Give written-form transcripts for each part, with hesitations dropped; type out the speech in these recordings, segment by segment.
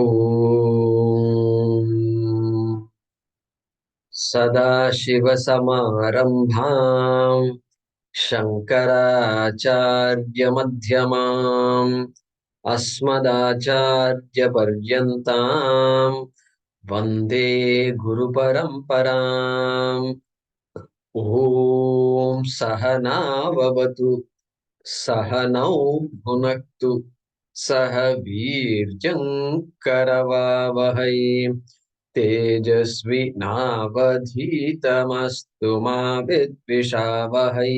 ॐ सदाशिवसमारम्भाम् शङ्कराचार्यमध्यमाम् अस्मदाचार्यपर्यन्ताम् वन्दे गुरुपरम्पराम्। ॐ सहनाववतु सहनौ भुनक्तु सह वीर्यङ्करवावहै तेजस्विनावधीतमस्तु मा विद्विषावहै।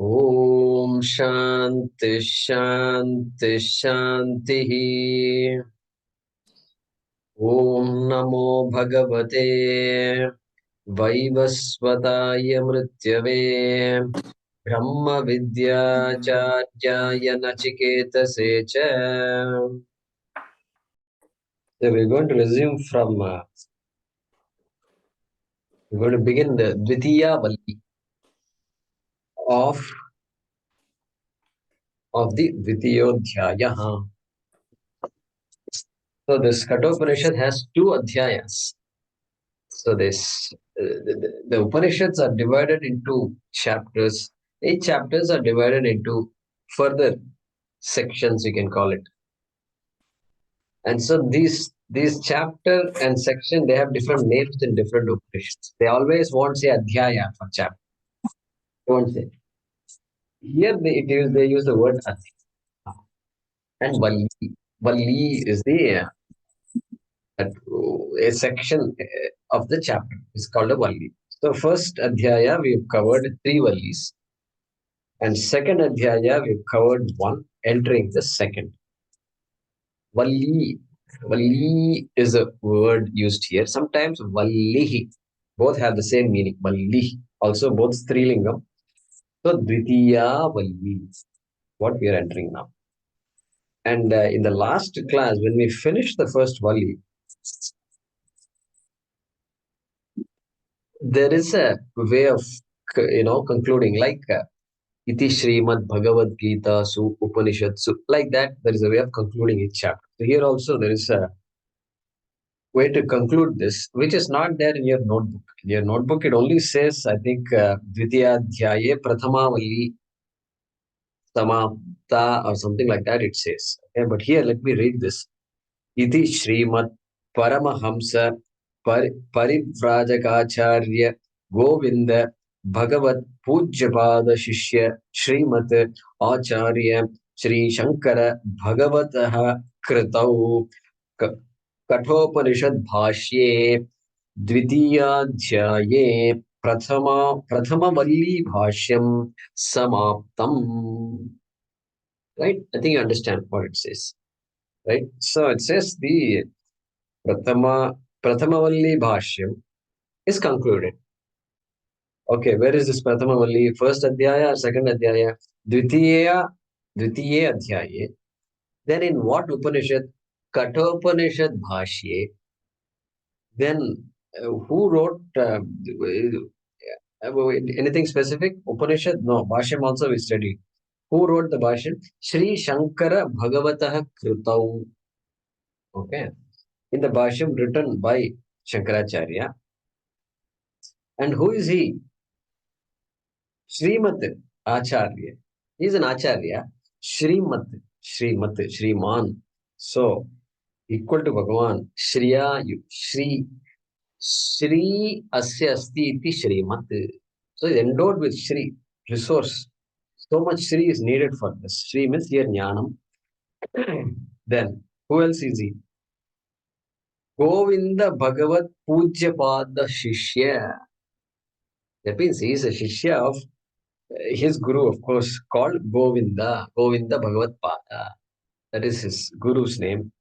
ॐ शान्ति शान्ति शान्तिः। ॐ नमो भगवते वैवस्वताय मृत्यवे ब्रह्म विद्याचार्याय नचिकेतसे च। So we're going to resume from, we're going to begin the Dvitiya Valli of the Dvitiyodhyaya. So this Kathopanishad has two Adhyayas. So the Upanishads are divided into chapters. Each chapters are divided into further sections, you can call it. And so these chapter and section, they have different names in different Upanishads. They always won't say Adhyaya for chapter. They won't say. Here they use the word Adhyaya. And Valli. Valli is the a section of the chapter. It's called a Valli. So first Adhyaya, we've covered three Vallis. And second Adhyaya, we've covered one, entering the second. Valli. Valli is a word used here. Sometimes Vallihi. Both have the same meaning. Valli. Also both Strilingam. So Dvitiya Valli. What we are entering now. And in the last class, when we finished the first Valli, there is a way of concluding like Iti Srimad Bhagavad Gita Su Upanishad Su, like that. There is a way of concluding each chapter. So here also there is a way to conclude this, which is not there in your notebook. In your notebook, it only says, I think, Dvitiya Adhyaye Prathama Valli Samapta or something like that. It says. Okay, but here let me read this. Iti Srimad Paramahamsa Parivrajagacharya Govinda Bhagavat Pujyapada Shishya Srimat Acharya Sri Shankara Bhagavataha Kritau Kathopanishad Bhaashye Dvitiyaadhyaye Prathama Valli Bhaashyam Samaptam. Right? I think you understand what it says. Right? So it says the Prathamavalli Bhashyam is concluded. Okay, where is this Prathamavalli? First Adhyaya or second Adhyaya? Dvitiya Adhyaye. Then in what Upanishad? Kathopanishad Bhashye. Then who wrote anything specific? Upanishad? No. Bhashyam also we studied. Who wrote the Bhashyam? Sri Shankara Bhagavatah Kritau. Okay. In the Bhashyam written by Shankaracharya. And who is he? Srimat Acharya. He is an Acharya. Srimat, Shriman. So, equal to Bhagavan. Shriya, Shri, Shri Asya Asti iti Shrimat. So, he is endowed with Shri, resource. So much Shri is needed for this. Shri means here Jnanam. Then, who else is he? Govinda Bhagavat Pujyapada Shishya. That means he is a Shishya of his guru, of course, called Govinda Bhagavat Pada. That is his guru's name.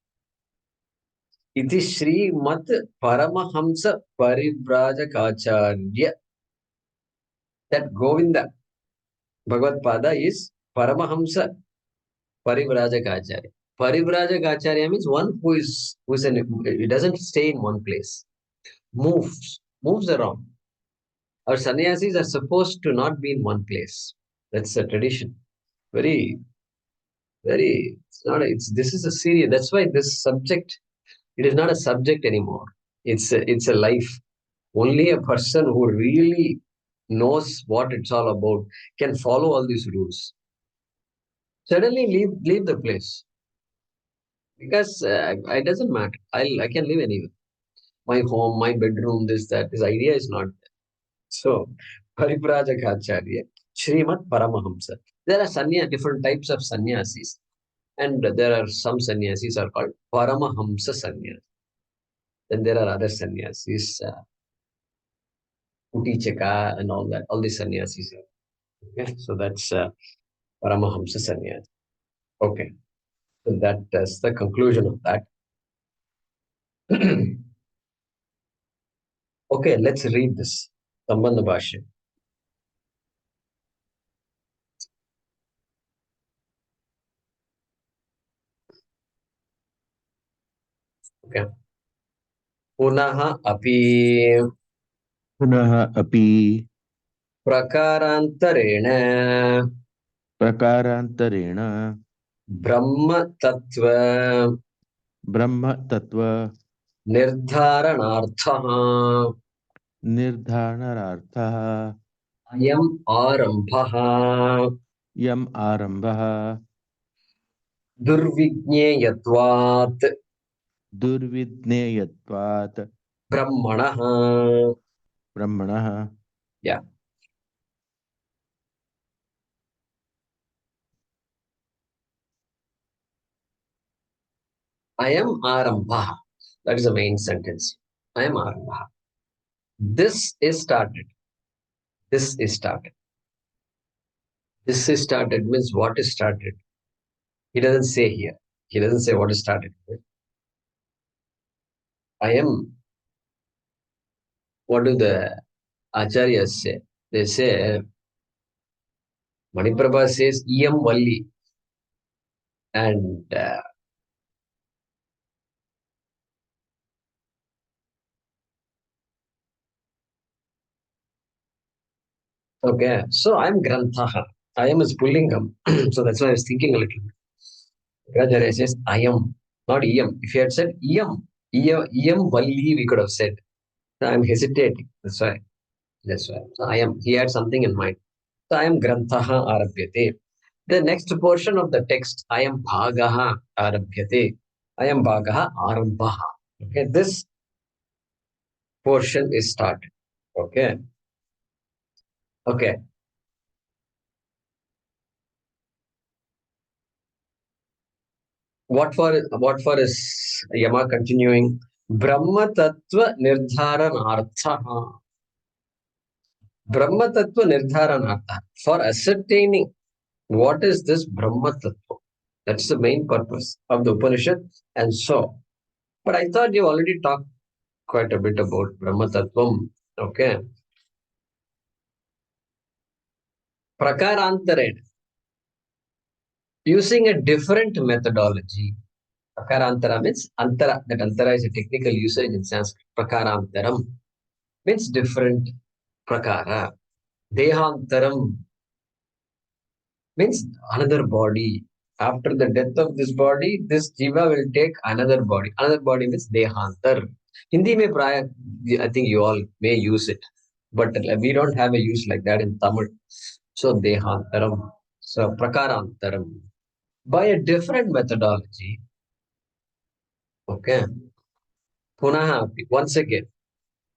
Iti Srimat Paramahamsa Parivrajagacharya. That Govinda Bhagavat Pada is Paramahamsa Parivrajagacharya. Parivrajagacharya means one who's he doesn't stay in one place, moves around. Our sannyasis are supposed to not be in one place. That's a tradition. Very Very, it's not, this is a serious, that's why this subject, it is not a subject anymore. It's a life. Only a person who really knows what it's all about can follow all these rules. Suddenly leave the place because it doesn't matter. I can live anywhere. My home, my bedroom, this that. This idea is not there. So Pariprajaka Srimad Paramahamsa. There are different types of sannyasis, and there are some sannyasis are called Paramahamsa sannyas. Then there are other sannyasis, Utichaka and all that. All these sannyasis. Okay, so that's Paramahamsa sannyas. Okay, so that's the conclusion of that. Okay, let's read this. Sambandha Bhaashyam. Okay. पुनः अपि पुनः अपि प्रकारान्तरेण प्रकारान्तरेण ब्रह्मतत्त्व ब्रह्मतत्त्व निर्धारणार्थः निर्धारणार्थः अयम् आरम्भः यम् आरम्भः दुर्विज्ञेयत्वात् दुर्विज्ञेयत्वात् ब्रह्मणः. ब्रह्मणः. Yeah. Ayam arambha. That is the main sentence. Ayam arambha. This is started. This is started. This is started means what is started. He doesn't say here. He doesn't say what is started. I am. What do the acharyas say? They say Maniprabha says Iyam Valli, and okay. So I'm Granthaha. I am is Pullingam. So that's why I was thinking a little bit. Acharya says I am, not Iyam. If he had said Iyam Valli, we could have said. So I'm hesitating. That's why. That's why. So I am. He had something in mind. So I am Granthaha Arabhyate. The next portion of the text, I am Bhagaha Arabhyate. I am Bhagaha Arambhaha. Okay, this portion is started. Okay. Okay. What for is Yama continuing? Brahma Tattva Nirdharanartha. Brahma Tattva Nirdharanartha. For ascertaining what is this Brahma Tattva. That's the main purpose of the Upanishad. And so, but I thought you already talked quite a bit about Brahma Tattvam. Okay. Prakarantarena. Using a different methodology. Prakarantara means antara. That antara is a technical usage in Sanskrit. Prakarantaram means different prakara. Dehantaram means another body. After the death of this body, this jiva will take another body. Another body means dehantar. Hindi mein praya, I think you all may use it, but we don't have a use like that in Tamil. So dehantaram. So prakarantaram. By a different methodology, okay. Punaha, once again.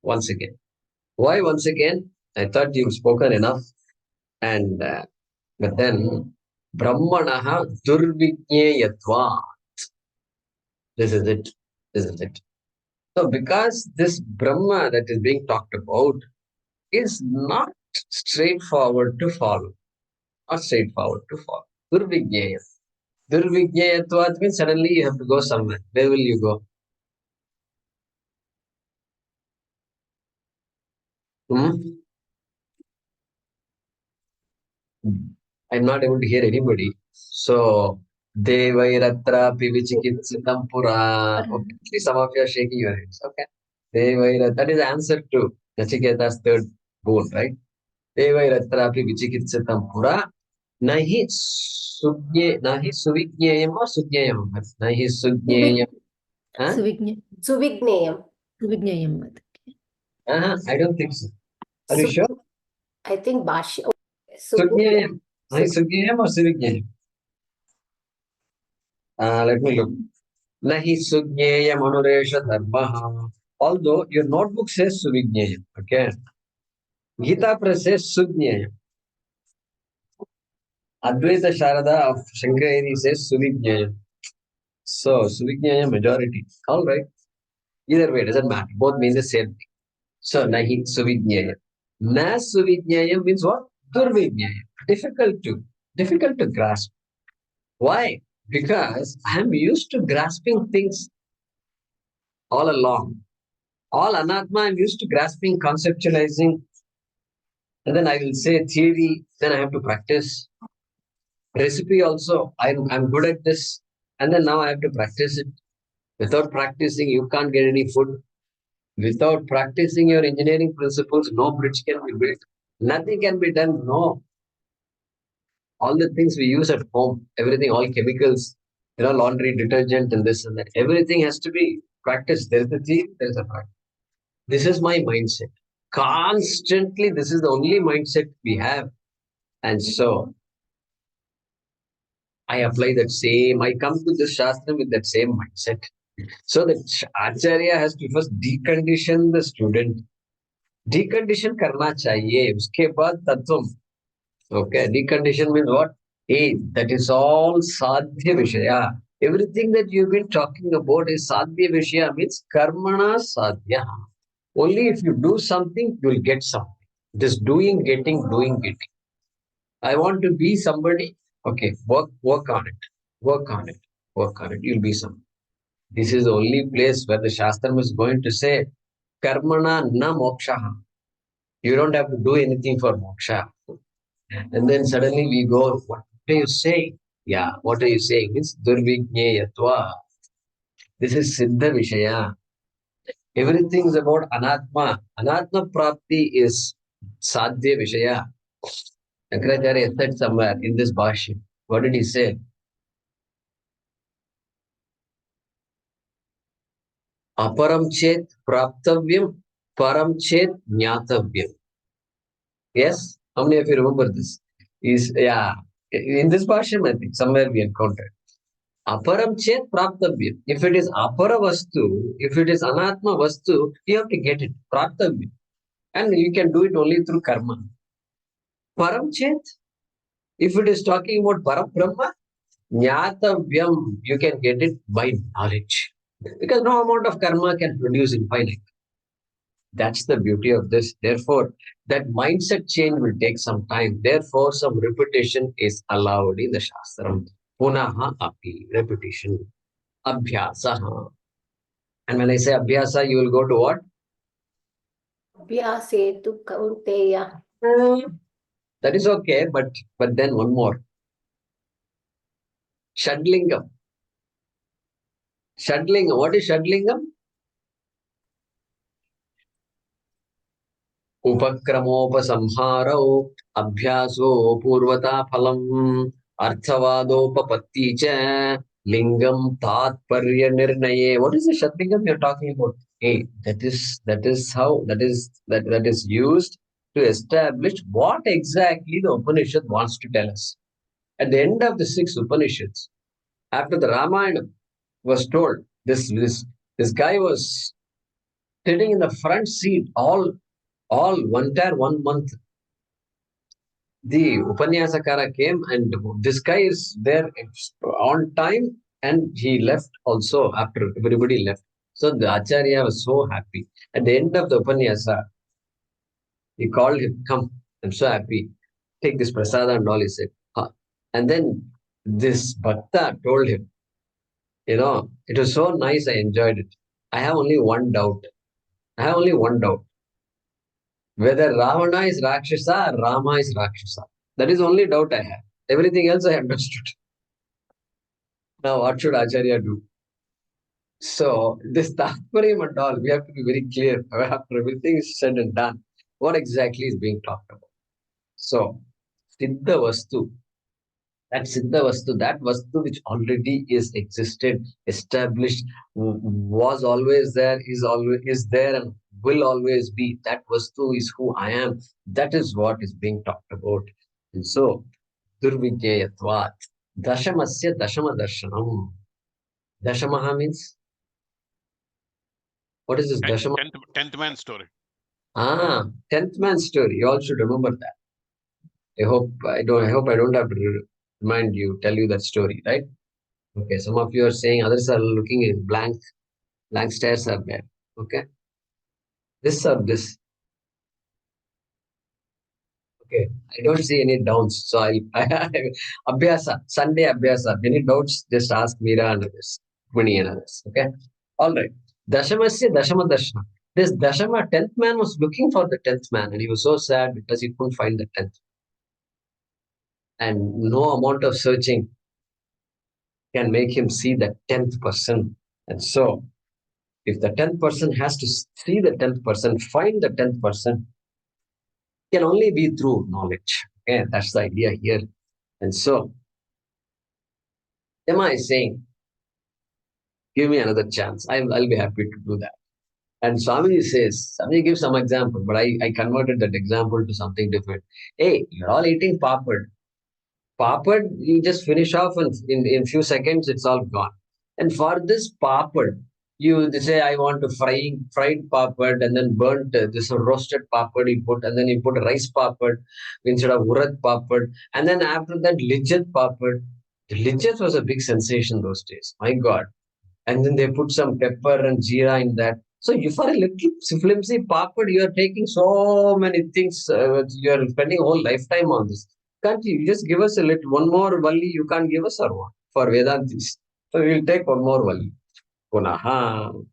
Why once again? I thought you've spoken enough, and but then Brahmanaha Durvijneyatva. This is it. This is it. So because this Brahma that is being talked about is not straightforward to follow. Not straightforward to follow. Durvijneya. Durvijneyatva means suddenly you have to go somewhere. Where will you go? Hmm? I'm not able to hear anybody. So, Devairatra Pivichikitsitam Pura. Okay, some of you are shaking your heads. Okay. Devairatra, that is the answer to Nachiketa's third boon, right? Devairatra Pivichikitsitam Pura. Nahi suvigneyam or sugneyam. Nahi Suvig, sugneyam. Huh? Suvigneyam. Suvignayam. I don't think so. Are you Su- sure? I think Bhaashyam. Sugneyam. Nahi sugneyam or suvigneyam? Let me look. Nahi sugneyam anuresha dharmaha. Although your notebook says suvigneyam. Okay. Gita Press says sugneyam. Advaita Sharada of Shankara says suvigneyam. So suvigneyam majority. All right. Either way, it doesn't matter. Both mean the same thing. So nahi suvigneyam. Na suvigneyam means what? Durvigneyam. Difficult to grasp. Why? Because I am used to grasping things all along. All anatma, I'm used to grasping, conceptualizing, and then I will say theory, then I have to practice. Recipe also, I'm good at this, and then now I have to practice it. Without practicing, you can't get any food. Without practicing your engineering principles, no bridge can be built. Nothing can be done. No. All the things we use at home, everything, all chemicals, laundry, detergent, and this and that, everything has to be practiced. There's a theory, there's a practice. This is my mindset. Constantly, this is the only mindset we have. And so I apply that same, I come to this Shastra with that same mindset. So the Acharya has to first decondition the student. Decondition karna chahiye. Uske baad tattvam. Okay, decondition means what? Hey, that is all sadhya vishaya. Everything that you've been talking about is sadhya vishaya, means karmana sadhya. Only if you do something, you will get something. This doing, getting, doing, getting. I want to be somebody. Okay, work on it. Work on it. Work on it. You'll be somebody. This is the only place where the Shastram is going to say, Karmana na moksha. You don't have to do anything for moksha. And then suddenly we go, what are you saying? Yeah, what are you saying? It's Durvigneyatva. This is Siddha Vishaya. Everything is about Anatma. Anatma Prapti is Sadhya Vishaya. Shankaracharya said somewhere in this Bhaashyam. What did he say? Aparam chet praptavyam, param chet jnatavyam. Yes? How many of you remember this? In this Bhaashyam, I think, somewhere we encountered. Aparam chet praptavyam. If it is apara vastu, if it is anatma vastu, you have to get it. Praptavyam. And you can do it only through karma. Param chet, if it is talking about param brahma, jnatavyam, you can get it by knowledge. Because no amount of karma can produce infinite. That's the beauty of this. Therefore, that mindset change will take some time. Therefore, some repetition is allowed in the Shastram. Punaha api, repetition. Abhyasa. And when I say abhyasa, you will go to what? Abhyasetu Kaunteya. That is okay, but then one more. Shadlingam. Shadlingam. What is Shadlingam? उपक्रमोपसंहारौ अभ्यासो पूर्वता फलम् अर्थवादोपपत्ति च lingam tatparya nirnaye. What is the Shadlingam you're talking about? Hey, that is used to establish what exactly the Upanishad wants to tell us. At the end of the 6 Upanishads, after the Ramayana was told, this guy was sitting in the front seat all one entire 1 month. The Upanyasakara came and this guy is there on time and he left also after everybody left. So the Acharya was so happy. At the end of the Upanyasa, he called him, come, I'm so happy. Take this prasada and all, he said. Huh. And then this Bhakta told him, it was so nice, I enjoyed it. I have only one doubt. I have only one doubt. Whether Ravana is Rakshasa or Rama is Rakshasa. That is the only doubt I have. Everything else I understood. Now, what should Acharya do? So, this Tathparyam and all, we have to be very clear after everything is said and done. What exactly is being talked about? So, Siddha Vastu. That Siddha Vastu, that Vastu which already is existed, established, was always there, is there and will always be. That Vastu is who I am. That is what is being talked about. And so, Durvijayatvat. Dashamasya Dashama Darshanam. Dashamaha means, what is this Dashama? Tenth man story. 10th man story. You all should remember that. I hope I don't have to remind you, tell you that story, right? Okay, some of you are saying, others are looking in blank stares are there. Okay, this or this. Okay, I don't see any doubts. So I Abhyasa, Sunday Abhyasa. Any doubts, just ask Meera and others, Muni and others. Okay, all right. Dashamasya Dashama Darshana. This Dashama, 10th man, was looking for the 10th man and he was so sad because he couldn't find the 10th. And no amount of searching can make him see the 10th person. And so, if the 10th person has to see the 10th person, find the 10th person, can only be through knowledge. Okay, that's the idea here. And so, Emma is saying, give me another chance. I'll be happy to do that. And Swami gives some example, but I converted that example to something different. Hey, you're all eating papad. Papad, you just finish off and in few seconds, it's all gone. And for this papad, they say, I want to fried papad and then burnt this roasted papad you put, and then you put rice papad instead of urad papad. And then after that, lijjat papad. The lijjat was a big sensation those days. My God. And then they put some pepper and jeera in that. So you, for a little flimsy papad, you are taking so many things. You are spending a whole lifetime on this. Can't you just give us a little one more Valli? You can't give us or what for Vedantis? So we will take one more Valli. Punaha.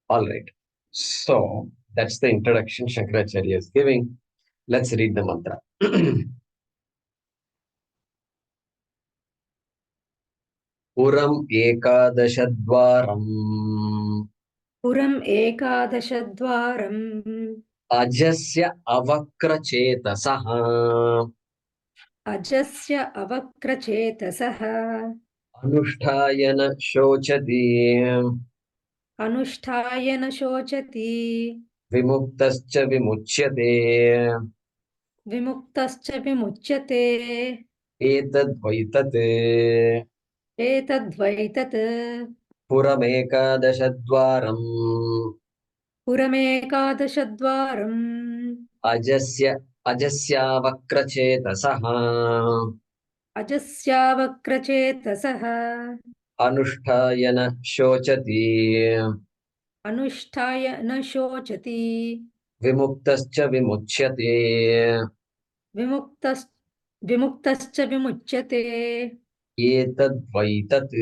All right. So that's the introduction Shankaracharya is giving. Let's read the mantra. Puram ekadashadvaram पुरम् एकादशद्वारम् ajasya avakrachetasah अजस्य अवक्रचेतसः अनुष्ठायन शोचति अनुष्ठाय न शोचति विमुक्तश्च विमुच्यते विमुक्तश्च विमुच्यते एतद्वैतत् एतद्वैतत् पुरमेकादशद्वारम् पुरमेकादशद्वारम् अजस्यावक्रचेतसः अजस्यावक्रचेतसः अनुष्ठायन शोचति अनुष्ठाय न शोचति विमुक्तश्च विमुच्यते विमुक्तश्च विमुच्यते एतद्वैतत्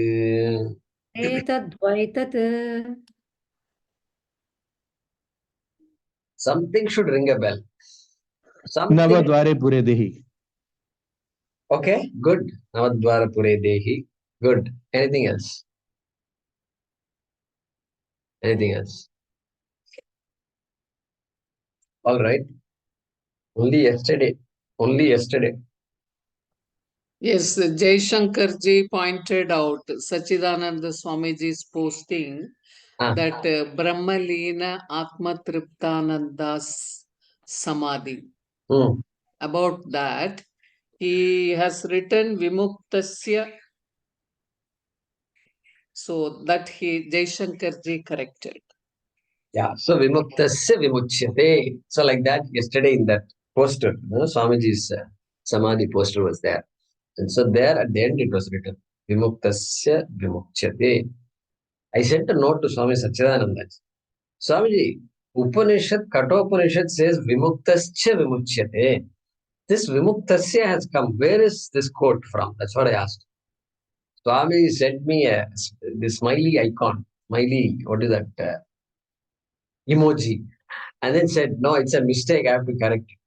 एतद्वैतत् something should ring a bell. Something. Navadvare pure dehi. Okay, good. Navadvara pure dehi. Good. Anything else? Anything else? All right. Only yesterday. Yes, Jai Shankar ji pointed out Sachidananda Swamiji's posting that Brahmalina Atma Triptananda's Samadhi. About that, he has written Vimuktasya. So that Jai Shankar ji corrected. Yeah, so Vimuktasya Vimuchyate. So like that, yesterday in that poster, Swamiji's Samadhi poster was there. And so there at the end it was written, Vimuktasya Vimuchyate. I sent a note to Swami Sachidananda. Swamiji, Kathopanishad says Vimuktasya Vimuchyate. This Vimuktasya has come. Where is this quote from? That's what I asked. Swami sent me the smiley icon. Smiley, what is that? Emoji. And then said, no, it's a mistake. I have to correct it.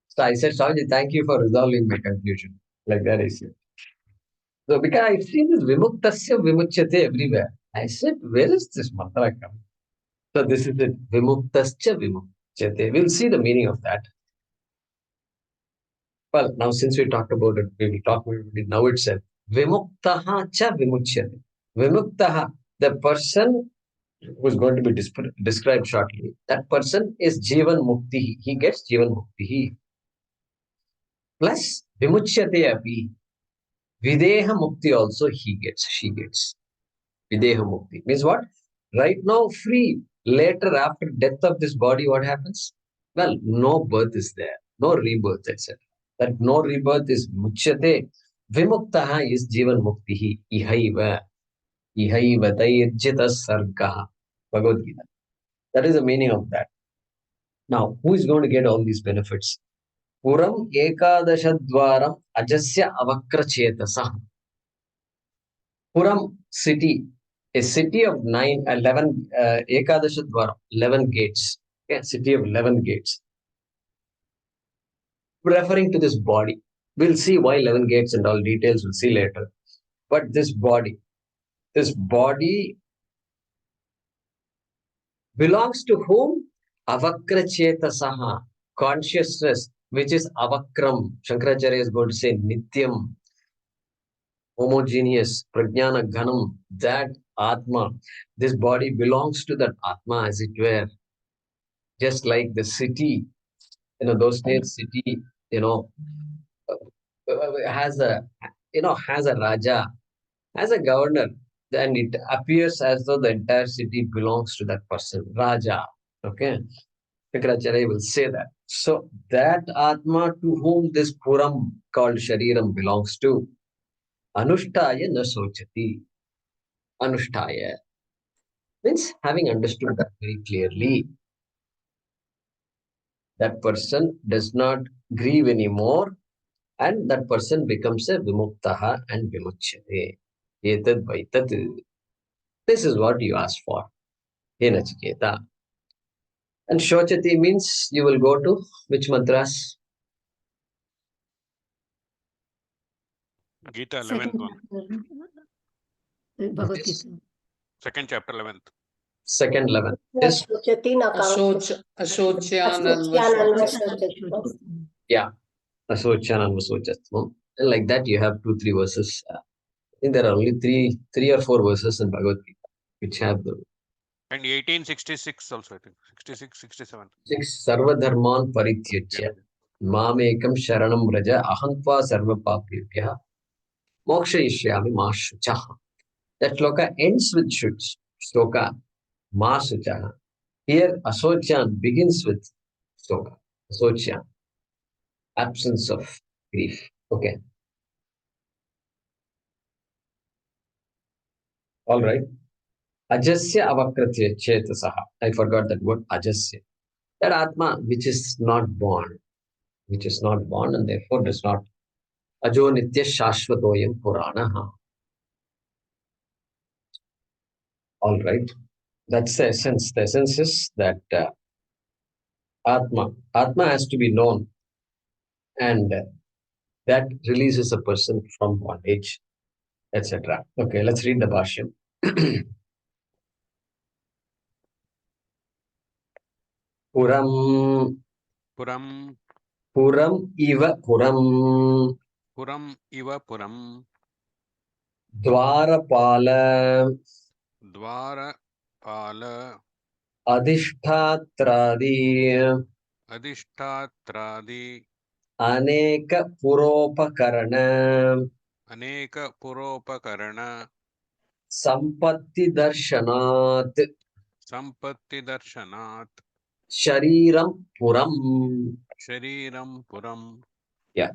So I said, Swamiji, thank you for resolving my confusion. Like that I said. So because I've seen this Vimuktasya Vimuchyate everywhere. I said, where is this mantra coming? So this is it. Vimuktasya Vimuchyate. We'll see the meaning of that. Well, now since we talked about it, we will talk about it now itself. Vimuktaha cha vimuchyate. Vimuktaha, the person who is going to be described shortly, that person is Jivan Mukti. He gets Jivan Mukti. Plus Vimuchyate api. Videha Mukti also he gets, she gets. Videha Mukti. Means what? Right now, free. Later, after death of this body, what happens? Well, no birth is there, no rebirth, etc. That no rebirth is Muchyate. Vimuktaha is Jivan Muktihi. Ihaiva. Ihaiva tairjita sargaha. Bhagavad Gita. That is the meaning of that. Now, who is going to get all these benefits? Puram ekadashadvaram ajasya avakrachetasa. Puram city, a city of 11, ekadashadvaram, 11 gates. Okay, city of 11 gates. Referring to this body. We'll see why 11 gates and all details we'll see later. But this body belongs to whom? Avakrachetasaha, consciousness, which is avakram. Shankaracharya is going to say nityam, homogeneous, prajnana ghanam, that atma. This body belongs to that atma, as it were. Just like the city, those days city, has a raja, has a governor, and it appears as though the entire city belongs to that person, Raja. Okay, Shankaracharya will say that. So that Atma to whom this Puram called Shariram belongs to, Anushtaya na sochati. Anushtaya means having understood that very clearly. That person does not grieve anymore, and that person becomes a Vimuktaha and Vimuchyate. Etad Vaitat. This is what you asked for. He Nachiketa. And Shochati means you will go to which mantras? Gita 11th one. Bhagavad Gita. Second chapter 11th. Second 11. Yes. Shochati na Ashocyanal Ashocyanal. Yeah. Asochanam Vasochastvam. And like that, you have 2-3 verses. I think there are only three or four verses in Bhagavad Gita which have the And 1866 also, I think. 66, 67. 6 Sarva Dharman Parityajya. Mamekam Sharanam Raja Ahantva Sarva Papyabhya Moksha Ishyami Mashuchaha. That shloka ends with Shuch. Shloka Mashuchaha. Here Asochan begins with shloka. Asochan. Absence of grief. Okay. All right. Ajasya avakratya chetasaha. I forgot that word ajasya. That Atma which is not born, and therefore does not. Ajo nitya shashvatoyam puranaha. All right. That's the essence. The essence is that Atma has to be known, and that releases a person from bondage, etc. Okay, let's read the Bhaashyam. Puram iva puram dvarapala adhishtatradi aneka puropakarana sampatti darshanat shariram puram. Yeah.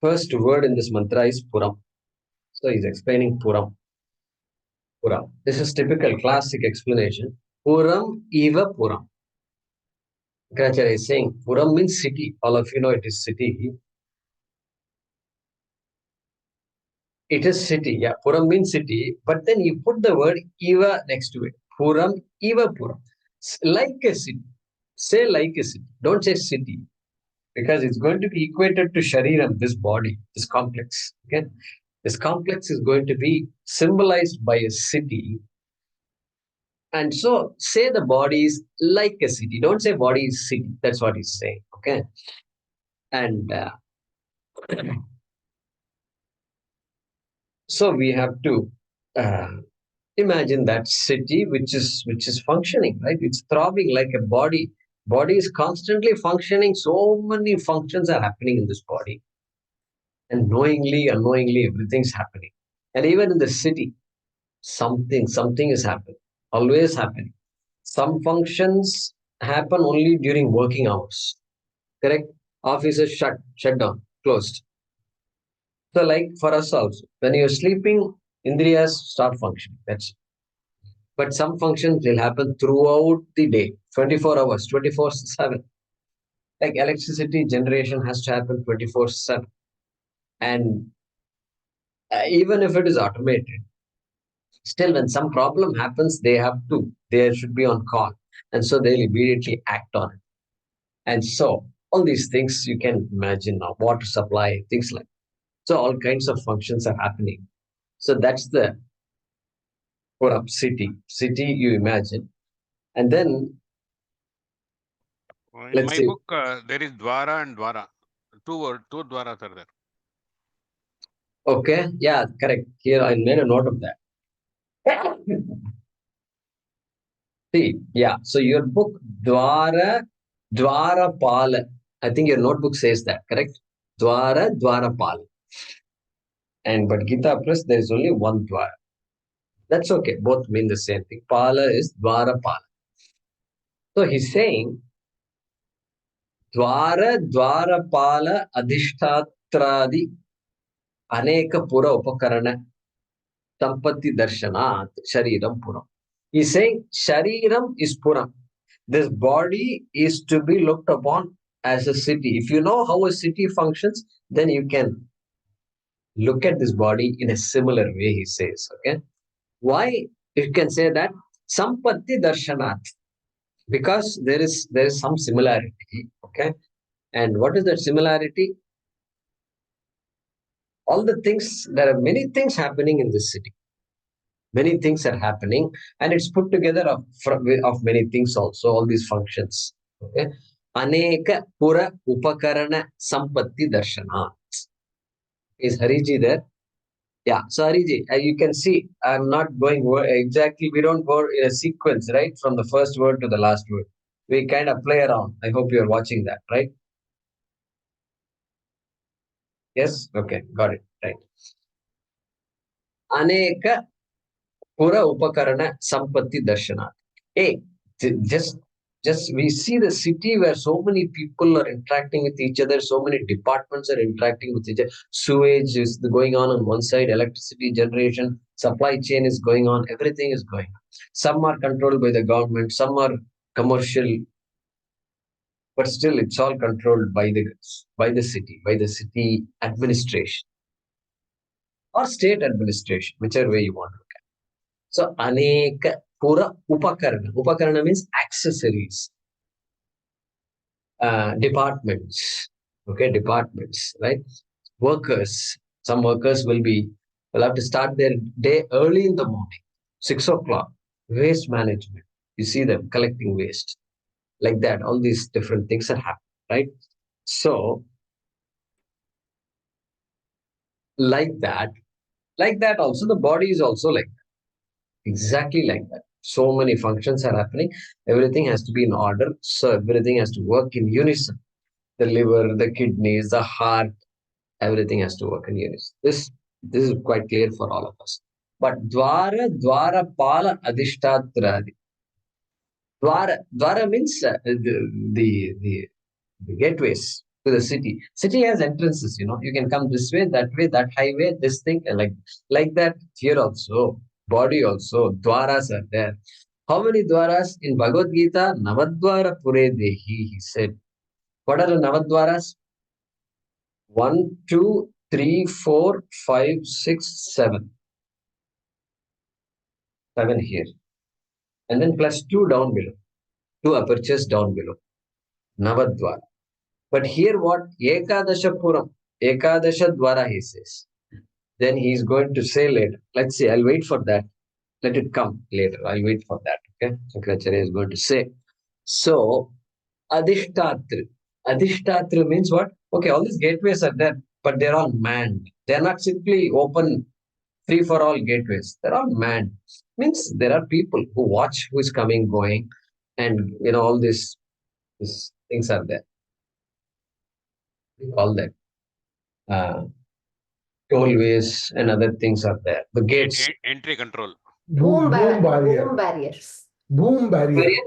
First word in this mantra is Puram. So he's explaining Puram. Puram. This is typical classic explanation. Puram eva Puram. Shankaracharya is saying Puram means city. All of you know it is city. It is city. Yeah, Puram means city. But then you put the word eva next to it. Puram eva Puram. Like a city. Say like a city. Don't say city. Because it's going to be equated to Shariram, this body, this complex. Okay? This complex is going to be symbolized by a city. And so say the body is like a city. Don't say body is city. That's what he's saying. Okay. And so we have to imagine that city which is functioning, right? It's throbbing like a body. Body is constantly functioning. So many functions are happening in this body. And knowingly, unknowingly, everything's happening. And even in the city, something is happening, always happening. Some functions happen only during working hours. Correct? Offices shut down, closed. So, like for us also, when you're sleeping, indriyas start functioning. That's it. But some functions will happen throughout the day, 24 hours, 24/7. Like electricity generation has to happen 24/7. And even if it is automated, still when some problem happens, they should be on call. And so they'll immediately act on it. And so all these things you can imagine now, water supply, things like that. So all kinds of functions are happening. So that's the Puram city. City you imagine. And then In let's my see. book, there is Dwara and Dwara. Two Dwaras are there. Okay, yeah, correct. Here I made a note of that. See, yeah. So your book Dwara Pala. I think your notebook says that, correct? Dwara Pala. And but Gita Press, there is only one Dwara. That's okay. Both mean the same thing. Pala is Dwara Pala. So he's saying Dwara Pala Adhishtatradi Aneka Pura Upakarana Sampatti Darshanat Shariram Puram. He's saying Shariram is Puram. This body is to be looked upon as a city. If you know how a city functions, then you can look at this body in a similar way, he says. Okay. Why you can say that? Sampatti Darshanat. Because there is some similarity. Okay. And what is that similarity? All the things, there are many things happening in this city. Many things are happening, and it's put together of many things also, all these functions. Okay. Aneka Pura Upakarana Sampatti Darshana. Is Hariji there? Yeah. So Hariji, you can see I'm not going exactly, we don't go in a sequence, right? From the first word to the last word. We kind of play around. I hope you're watching that, right? Yes? Okay, got it. Right. Aneka Pura Upakarana Sampatti Darshana. Hey, just we see the city where so many people are interacting with each other, so many departments are interacting with each other. Sewage is going on one side, electricity generation, supply chain is going on, everything is going on. Some are controlled by the government, some are commercial, but still it's all controlled by the city administration or state administration, whichever way you want to look at it. So Aneka Pura Upakarana. Upakarana means accessories. Departments, okay, departments, right? Workers, some workers will have to start their day early in the morning, 6 o'clock. Waste management, you see them collecting waste, like that. All these different things are happening, right? So, like that, also the body is also like that, exactly like that. So many functions are happening. Everything has to be in order. So everything has to work in unison. The liver, the kidneys, the heart, everything has to work in unison. This is quite clear for all of us. But Dwara Pala Adhishtatradi. Dwara means the gateways to the city. City has entrances, you can come this way, that highway, this thing, like that. Here also, body also, dwaras are there. How many dwaras in Bhagavad Gita? Navadwara Pure Dehi, he said. What are the Navadwaras? 1, 2, 3, 4, 5, 6, 7. 7 here. And then plus 2 down below. 2 apertures down below. Navadwara. But here what? Ekadasha Puram. Ekadasha Dwara, he says. Then he is going to say later. Let's see. I'll wait for that. Let it come later. I'll wait for that. Okay. Shankaracharya is going to say. So, Adhishtatri. Adhishtatri means what? Okay, all these gateways are there, but they're all manned. They're not simply open, free for all gateways. They're all manned. Means there are people who watch who is coming, going, and all these things are there. We call that tollways and other things are there. The gates. Entry control. Boom barrier. boom barriers. Boom barrier. Barrier?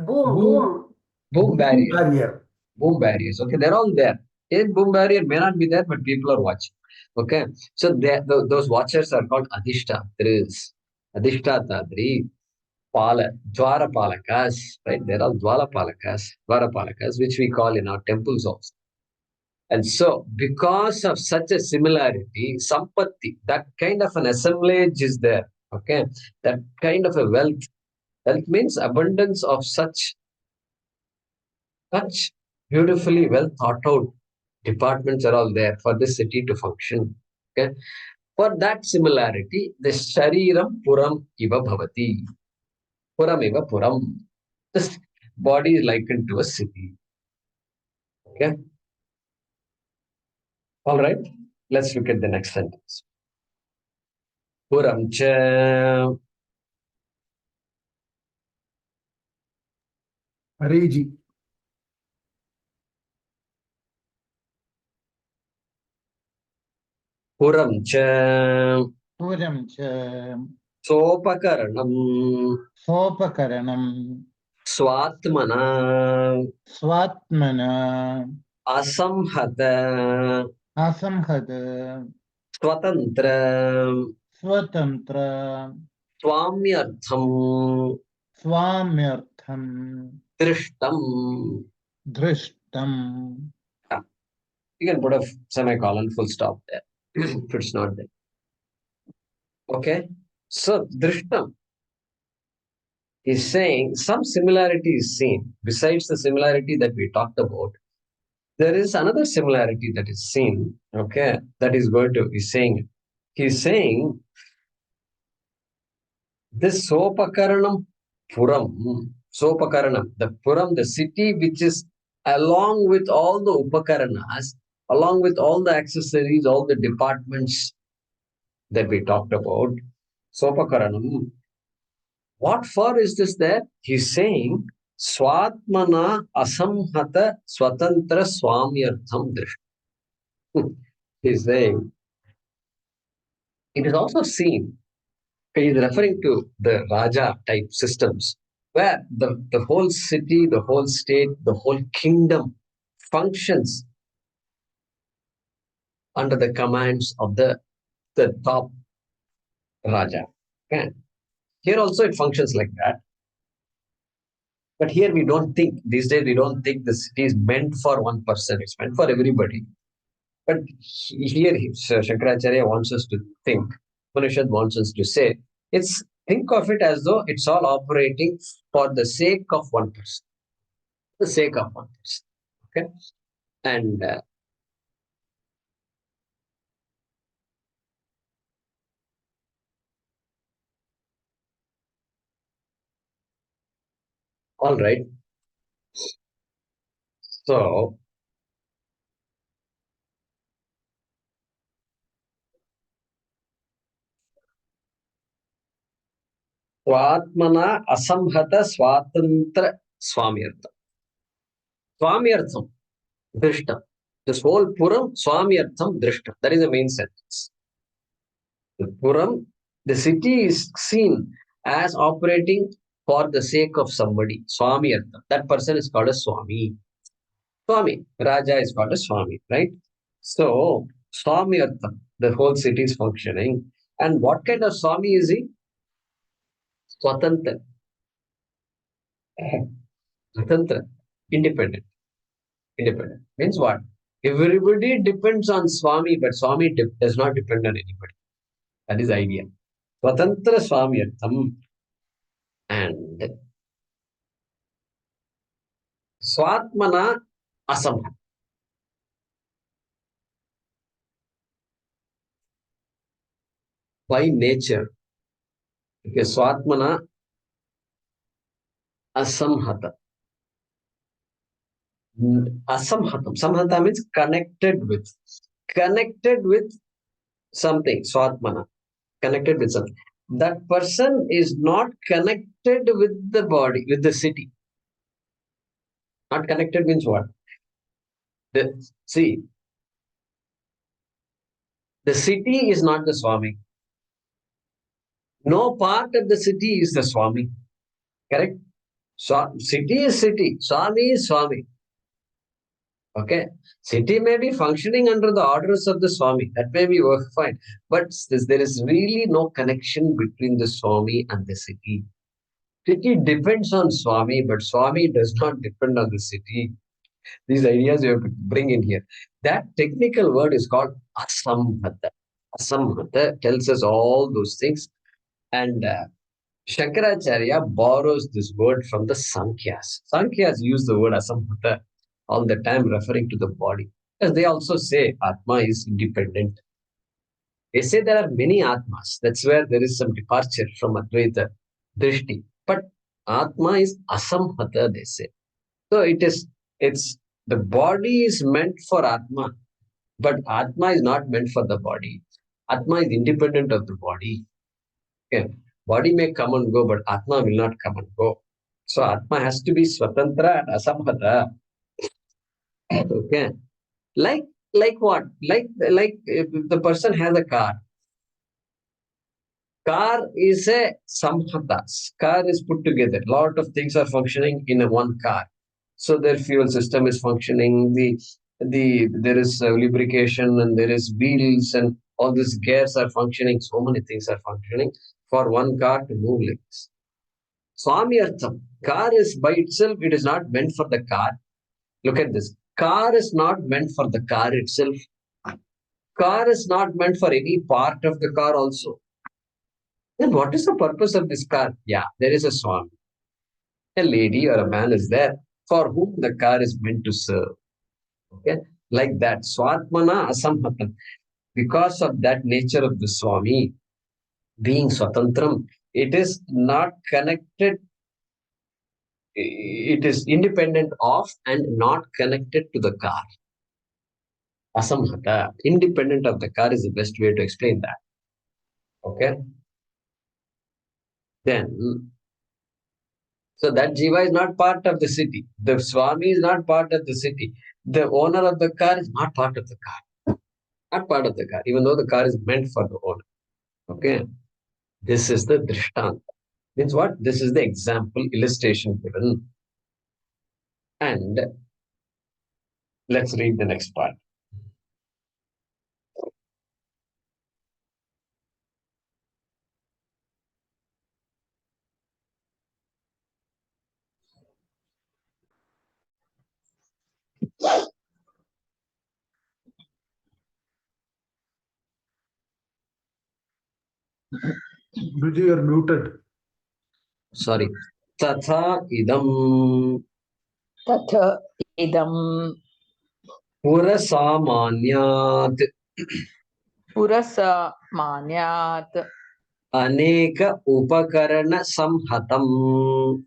Boom. Boom barrier. barrier. Boom barriers. Okay, they're all there. A boom barrier may not be there, but people are watching. Okay, so those watchers are called adhishtatris. Adhishtatadri, Dwara Palakas, right? They're all Dwara Palakas, which we call in our temples also. And so, because of such a similarity, sampatti, that kind of an assemblage is there. Okay, that kind of a wealth. Wealth means abundance of such beautifully well thought out departments are all there for this city to function. Okay, for that similarity, the shariram puram iva bhavati. Puram iva puram. This body is likened to a city. Okay. All right. Let's look at the next sentence. Puram cha. Areji. Puram cha. Puram cha Sopakaranam. Sopakaranam Swatmana. Swatmana Asamhata. Asamhada Swatantra. Swatantra Swamyartham. Swamyartham Drishtam. Drishtam. You can put a semicolon, full stop there if it's not there. Okay. So Drishtam is saying some similarity is seen. Besides the similarity that we talked about, there is another similarity that is seen. Okay. That is going to be saying. He's saying this Sopakaranam Puram, the Puram, the city which is along with all the Upakaranas, along with all the accessories, all the departments that we talked about, Sopakaranam. What for is this there? He's saying Swatmana Asamhata Swatantra Swamyartham Drishta. He's saying it is also seen. He is referring to the Raja type systems where the whole city, the whole state, the whole kingdom functions under the commands of the top Raja. Okay. Here also it functions like that. But here we don't think, these days we don't think the city is meant for one person, it's meant for everybody. But here Shankaracharya wants us to think, Upanishad wants us to say, think of it as though it's all operating for the sake of one person. The sake of one person. Okay? And all right. So Swatmana Asamhata Swatantra Swamyartham. Swamyartham, Drishta. This whole Puram, Swamyartham, Drishta. That is the main sentence. The Puram, the city is seen as operating for the sake of somebody. Swamyartham. That person is called a Swami. Swami. Raja is called a Swami, right? So, Swamyartham, the whole city is functioning. And what kind of Swami is he? Swatantra. Swatantra. Independent. Independent. Means what? Everybody depends on Swami, but Swami does not depend on anybody. That is the idea. Swatantra Swamyartham. And Swatmana Asamha. By nature. Okay, Swatmana Asamhata. Asamhatam. Samhata means connected with. Connected with something. Swatmana. Connected with something. That person is not connected with the body, with the city. Not connected means what? See, the city is not the Swami. No part of the city is the Swami. Correct? So, city is city. Swami is Swami. Okay. City may be functioning under the orders of the Swami. That may be fine. But there is really no connection between the Swami and the city. City depends on Swami, but Swami does not depend on the city. These ideas you have to bring in here. That technical word is called asamhata. Asamhata tells us all those things. And Shankaracharya borrows this word from the Sankhya's. Sankhya's use the word asamhata all the time, referring to the body. As they also say, Atma is independent. They say there are many Atmas. That's where there is some departure from Advaita Drishti. But Atma is asamhata, they say. So it's the body is meant for Atma, but Atma is not meant for the body. Atma is independent of the body. Okay. Body may come and go, but Atma will not come and go. So Atma has to be Swatantra and Asamhata. Okay. Like what? Like if the person has a car. Car is a samhata. Car is put together. A lot of things are functioning in a one car. So their fuel system is functioning. There is lubrication and there is wheels and all these gears are functioning. So many things are functioning for one car to move like this. Swami Artham. Car is by itself, it is not meant for the car. Look at this. Car is not meant for the car itself. Car is not meant for any part of the car also. Then what is the purpose of this car? Yeah, there is a Swami. A lady or a man is there for whom the car is meant to serve. Okay, like that. Swatmana asamhatam. Because of that nature of the Swami, being Swatantram, it is not connected, it is independent of and not connected to the car. Asamhata, independent of the car is the best way to explain that. Okay. Then, so that Jiva is not part of the city. The Swami is not part of the city. The owner of the car is not part of the car. Not part of the car, even though the car is meant for the owner. Okay. This is the Drishtanta. Means what? This is the example illustration given. And let's read the next part. Guruji, you're muted. Sorry. Tatha idam Tatha idam purasamanyat purasa manyat aneka upakarana samhatam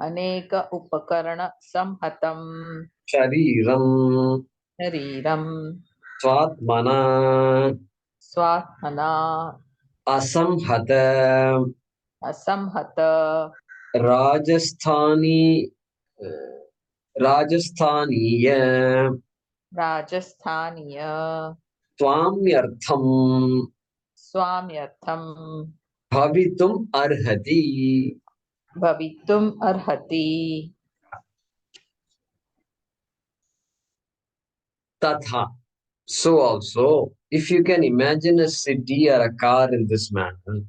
aneka upakarana samhatam shariram shariram swatmana swatmana asamhata asamhata Rajasthani Rajasthaniya rajasthaniya Swamyartham swamyatham Bhavitum Arhati. bhavitum arhati Tatha. So also, if you can imagine a city or a car in this manner,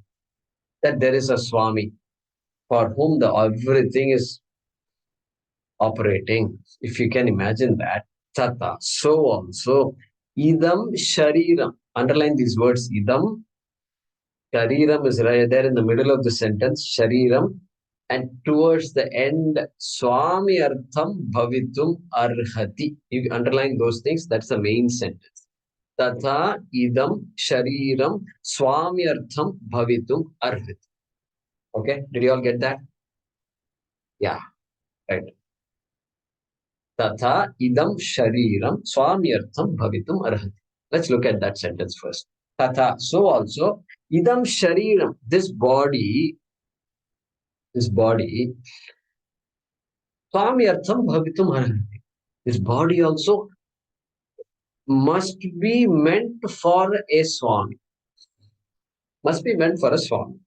that there is a Swami for whom the everything is operating. If you can imagine that, Tata. So also, idam shariram. Underline these words. Idam shariram is right there in the middle of the sentence. Shariram. And towards the end, Swami artham bhavitum arhati. You underline those things. That's the main sentence. Tatha idam shariram swami artham bhavitum arhati. Okay, did you all get that? Yeah, right. Tatha idam shariram swamyartham bhavitum arhati. Let's look at that sentence first. Tatha, so also, idam shariram, this body, swamyartham bhavitum arhati. This body also must be meant for a Swami. Must be meant for a Swami.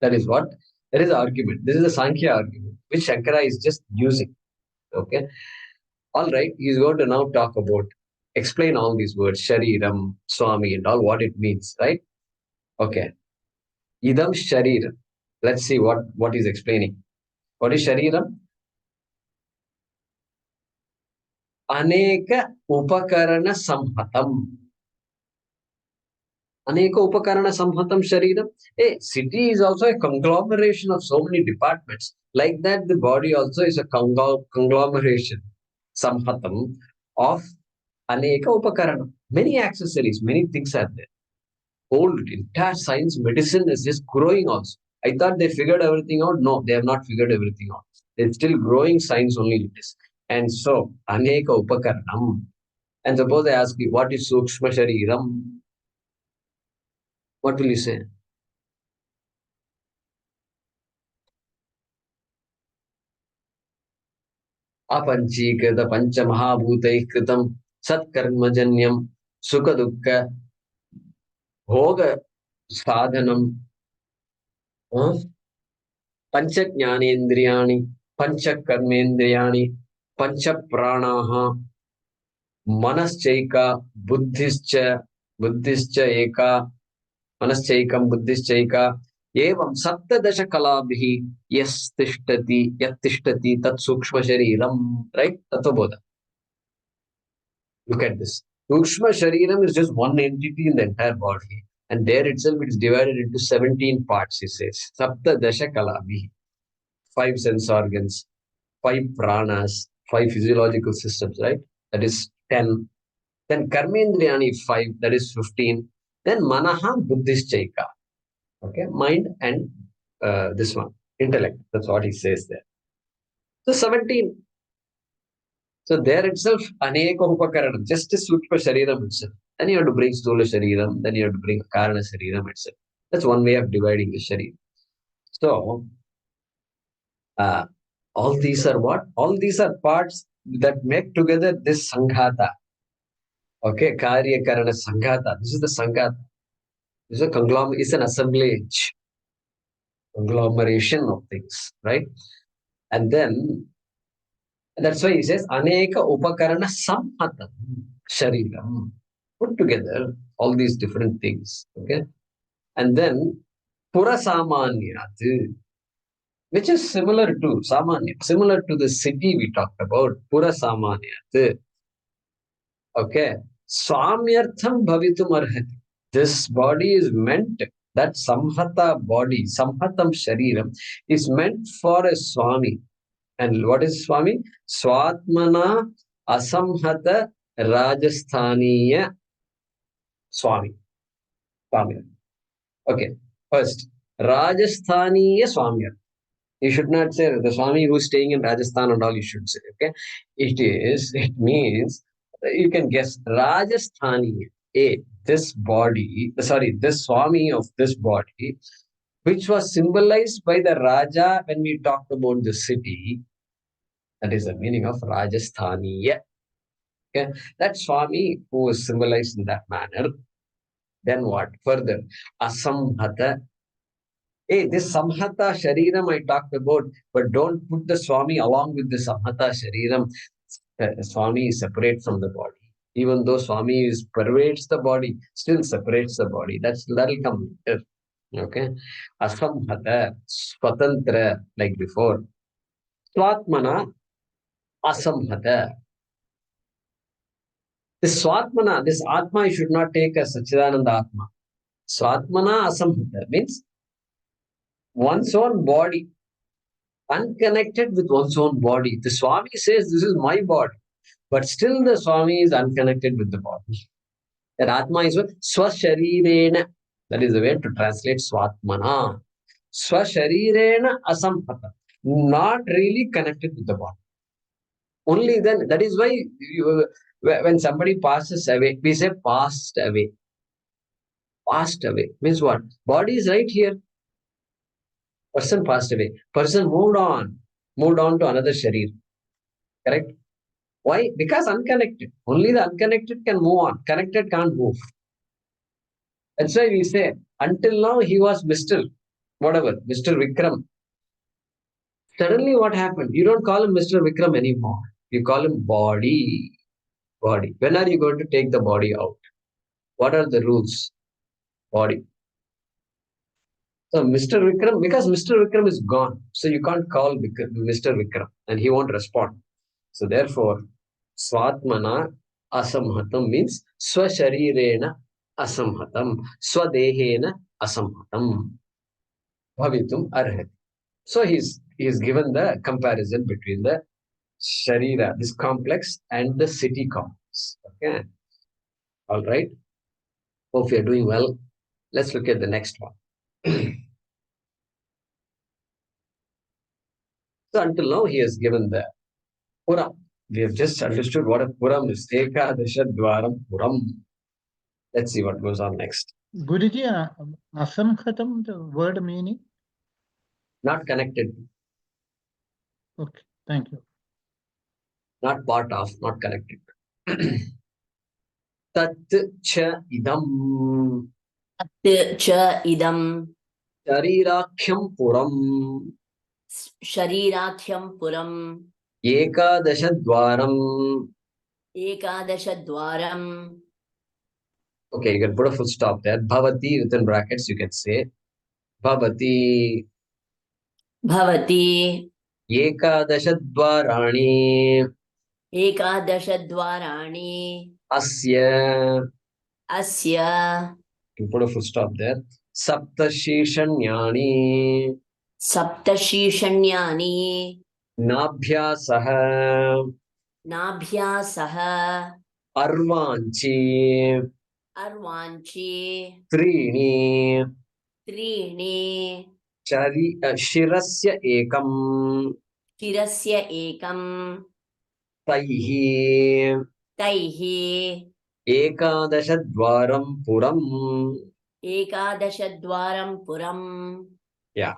That is what? That is the argument. This is the Sankhya argument, which Shankara is just using. Okay. All right. He is going to now talk about, explain all these words, Shariram, Swami, and all what it means, right? Okay. Idam Shariram. Let's see what he's explaining. What is Shariram? Aneka Upakarana Samhatam. Aneka Upakarana Samhatam Shariram. A city is also a conglomeration of so many departments. Like that, the body also is a conglomeration, Samhatam, of Aneka Upakarana. Many accessories, many things are there. Whole entire science, medicine is just growing also. I thought they figured everything out. No, they have not figured everything out. It's still growing science only it is. And so, Aneka Upakaranam. And suppose I ask you, what is Sukshma Shariram? What will you say? Apanchikata Pancha Mahabhutaih Kritam Satkarmajanyam Sukha Dukkha Bhoga Sadhanam Pancha Jnanendriyani Pancha Karmendriyani Pancha Pranaha Manaschaika Buddhischa Eka Manaschaikam Buddhischaika Evam Saptadasha Kalabhi Yas Tishtati Yat Tishtati Tat Sukshma Shariram. Right? Tattva. Look at this. Sukshma Shariram is just one entity in the entire body. And there itself it is divided into 17 parts, he says. Sapta Dasha Kalabhi. 5 sense organs, 5 pranas, 5 physiological systems, right? That is 10. Then Karmendriyani 5, that is 15. Then Manaha Buddhischaika. Okay, mind and this one, intellect. That's what he says there. So 17. So there itself, Aneka Upakaranam, just a Sukshma Shariram itself. Then you have to bring Stula Shariram, then you have to bring Karana Shariram itself. That's one way of dividing the Shariram. So, all these are what? All these are parts that make together this Sanghata. Okay, Karya Karana Sanghata. This is the Sanghata. This is a conglomeration, it's an assemblage, conglomeration of things, right? And then, that's why he says, Aneka Upakarana Samhatam Shariram. Put together all these different things, okay? And then, Pura Samanyat, which is similar to Samanya, similar to the city we talked about, Pura Samanyat. Okay. Swamyartham bhavitum arhati. This body is meant, that samhata body, samhatam shariram, is meant for a Swami. And what is Swami? Swatmana asamhata Rajasthaniya Swami. Swami. Okay. First, Rajasthaniya Swami. You should not say the Swami who's staying in Rajasthan and all, you should say, okay? It means, you can guess, Rajasthani, this Swami of this body, which was symbolized by the Raja when we talked about the city. That is the meaning of Rajasthani. Okay? That Swami who is symbolized in that manner. Then what? Further, Asamhata. This Samhata Shariram I talked about, but don't put the Swami along with the Samhata Shariram. Swami is separate from the body. Even though Swami pervades the body, still separates the body. That'll come later. Okay. Asamhata, Swatantra, like before. Swatmana, Asamhata. This Swatmana, this Atma, you should not take as Sachidananda Atma. Swatmana, Asamhata means one's own body, unconnected with one's own body. The Swami says, this is my body, but still the Swami is unconnected with the body. That Atma is what? Swasharirena. That is the way to translate Swatmana. Swasharirena asamhata. Not really connected with the body. Only then, that is why when somebody passes away, we say passed away. Passed away means what? Body is right here. Person passed away. Person moved on to another sharir. Correct? Why? Because unconnected. Only the unconnected can move on. Connected can't move. That's why we say, until now he was Mr. whatever, Mr. Vikram. Suddenly what happened? You don't call him Mr. Vikram anymore. You call him body. Body. When are you going to take the body out? What are the rules? Body. So Mr. Vikram, because Mr. Vikram is gone, so you can't call Mr. Vikram and he won't respond. So therefore, Swatmana asamhatam means swasharirena asamhatam, swadehena asamhatam bhavitum arhati. So he's given the comparison between the Sharira, this complex, and the city complex. Okay. All right. Hope you're doing well. Let's look at the next one. So until now, he has given the Puram. We have just understood what a Puram is. Ekadasha Dwaram Puram. Let's see what goes on next. Guruji, asamkhatam, the word meaning? Not connected, Okay, thank you. not part of, not connected. Tat cha idam cha idam sharirākhyam puram sharirākhyam puram ekadasha ekadashadwaram. Okay, you can put a full stop there. Bhavati within brackets, you can say Bhavati Bhavati ekadasha ekadashadwarani asya. asya You put a full stop there. Saptashishanyani saptashishanyani nabhyasaha nabhyasaha arvanchi arvanchi त्रीणि त्रीणि shirasya ekam shirasya ekam taihi taihi ekadashadvaram puram. ekadashadwaram puram. Yeah.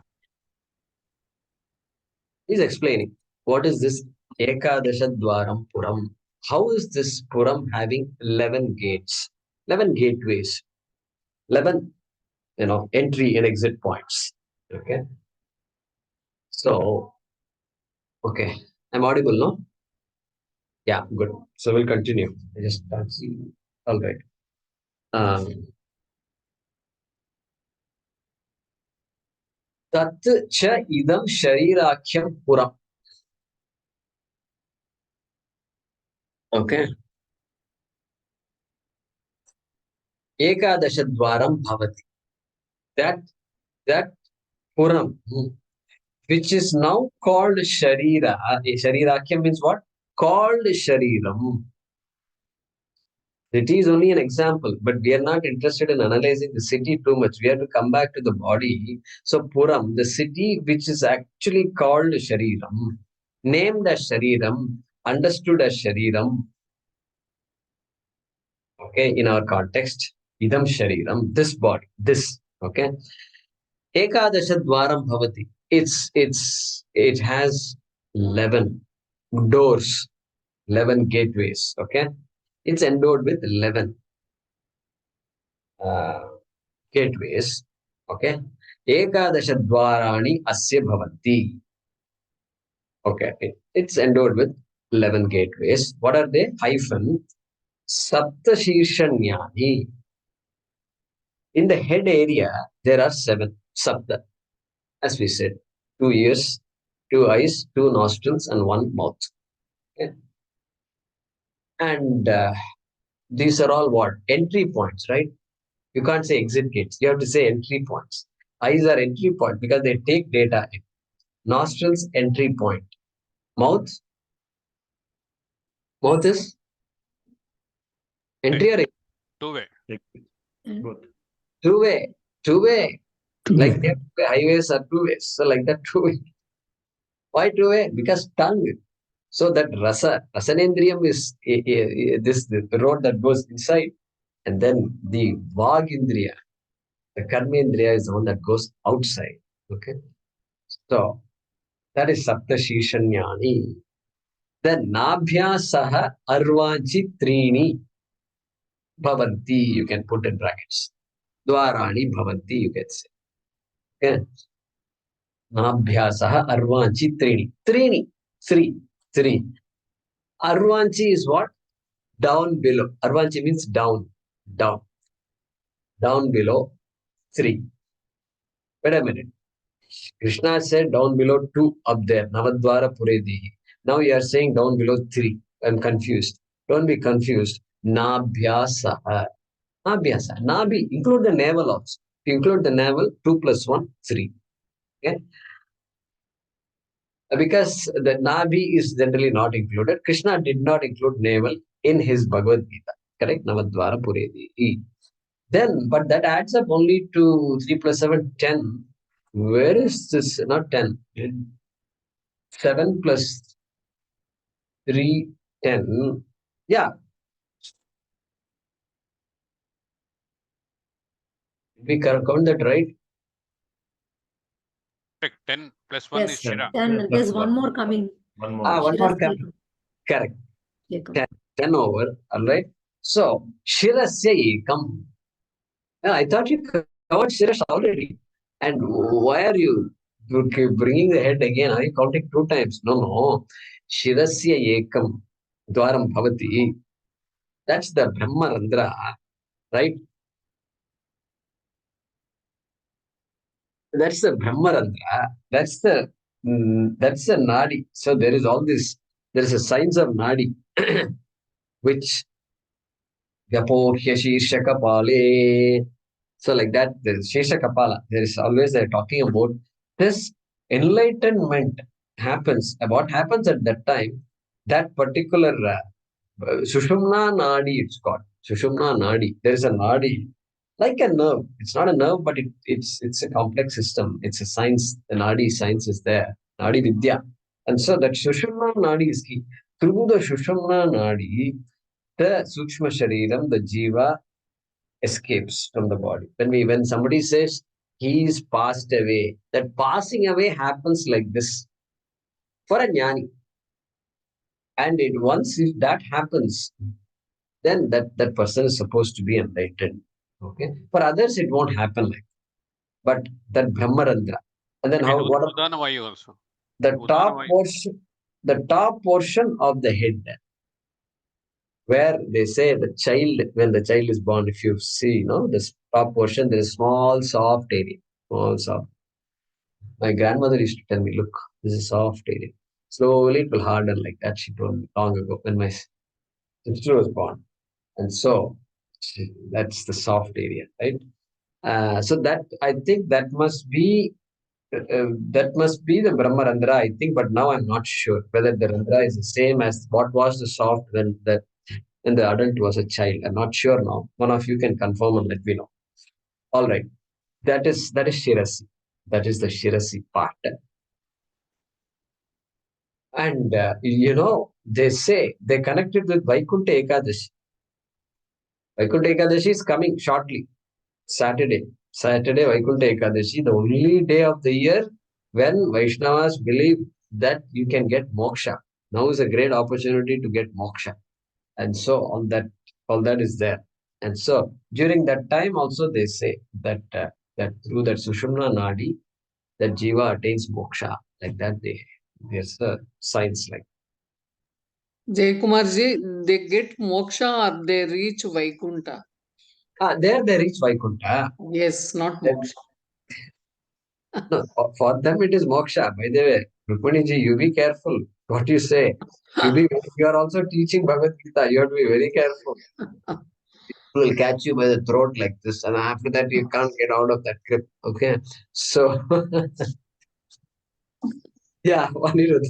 He's explaining what is this ekadashadvaram puram. How is this puram having 11 gates, 11 gateways, 11 entry and exit points. Okay. So, okay. I'm audible, no? Yeah, good. So we'll continue. I just can't see. All right. Tat cha idam sharirākhyam puram. Okay. Ekadashadvaram bhavati. That puram, which is now called sharira. Sharirākhyam means what? Called shariram. It is only an example, but we are not interested in analyzing the city too much. We have to come back to the body. So Puram, the city which is actually called Shariram, named as Shariram, understood as Shariram. Okay, in our context, Idam Shariram, this body, this. Okay. Ekadasha Dwaram Bhavati. It has 11 doors, 11 gateways. Okay. It's endowed with 11 gateways. Okay. Ekadasha dwarani asya bhavanti. Okay. It's endowed with 11 gateways. What are they? Hyphen. Saptashirshanyani. In the head area, there are 7. Sapta. As we said. 2 ears, 2 eyes, 2 nostrils, and 1 mouth. Okay. And these are all what? Entry points, right? You can't say exit gates. You have to say entry points. Eyes are entry point because they take data in. Nostrils, entry point. Mouth is entry or exit? Two-way. Two-way. Two-way. Like that, highways are 2 ways. So like that, 2-way. Why 2-way? Because tongue. So that rasanendriyam is this the road that goes inside, and then the vagindriya, the karmendriya is the one that goes outside. Okay, so that is saptashishanyani. Then nabhya saha arvachi trini bhavanti, you can put in brackets. Dwarani bhavanti, you can say. Okay. Nabhyasaha arvanchi trini. Trini. Three. Arvanchi is what? Down below. Arvanchi means down. Down. Down below. Three. Wait a minute. Krishna said down below two up there. Navadvara Puredihi. Now you are saying down below three. I'm confused. Don't be confused. Nabhyasaha. Nabhyasa. Nabi. Include the navel also. If you include the navel, 2 plus 1, 3. Okay. Because the Nabi is generally not included. Krishna did not include navel in his Bhagavad Gita. Correct? Navadvara Puredi. Then, but that adds up only to 3 plus 7, 10. Where is this? Not 10. 7 plus 3, 10. Yeah. We count that right? Correct. 10 plus 1 is Yes, Shira. then there's one more coming. One One more Shirasya coming. Correct. ekam. 10 over. All right. So, Shirasya ekam. I thought you covered Shirash already. And why are you bringing the head again? Are you counting 2 times? No. Shirasya ekam dwaram bhavati. That's the Brahmarandra, right? That's the Brahmarandra. That's the Nadi. So there is all this. There is a science of Nadi, which Vyapohya Shirshakapale. So like that, there is Sheshakapala. There is always they're talking about this enlightenment happens. What happens at that time? That particular Sushumna Nadi, it's called Sushumna Nadi. There is a Nadi like a nerve. It's not a nerve, but it's a complex system. It's a science. The Nadi science is there. Nadi Vidya. And so that Sushumna Nadi is key. Through the Sushumna Nadi, the Sukshma Shariram, the Jiva, escapes from the body. When somebody says he's passed away, that passing away happens like this for a jnani. And once if that happens, then that person is supposed to be enlightened. Okay. For others, it won't happen like that. But that Brahmarandra. And then Maybe what Udanavayu also. the top Udanavayu. portion of the head, where they say the child, when the child is born, if you see, this top portion, there is small soft area. Small soft. My grandmother used to tell me, look, this is soft area. Slowly it will harden like that. She told me long ago when my sister was born. And so that's the soft area, right? So that I think that must be the Brahmarandra, I think, but now I'm not sure whether the Randra is the same as what was the soft when the adult was a child. I'm not sure now. One of you can confirm and let me know. All right. That is Shirasi. That is the Shirasi part. And they say they connected with Vaikuntha Ekadashi. Vaikuntha Ekadashi is coming shortly. Saturday, Vaikuntha Ekadashi, the only day of the year when Vaishnavas believe that you can get moksha. Now is a great opportunity to get moksha. And so all that is there. And so during that time also they say that through that Sushumna Nadi, that Jiva attains moksha. Like that there's a science like. Jaykumarji, they get moksha or they reach Vaikuntha? There they reach Vaikuntha. Yes, not moksha. No, for them it is moksha. By the way, Rukmani ji, you be careful what you say. You are also teaching Bhagavad Gita. You have to be very careful. People will catch you by the throat like this, and after that you can't get out of that grip. Okay, so yeah, Anirudh.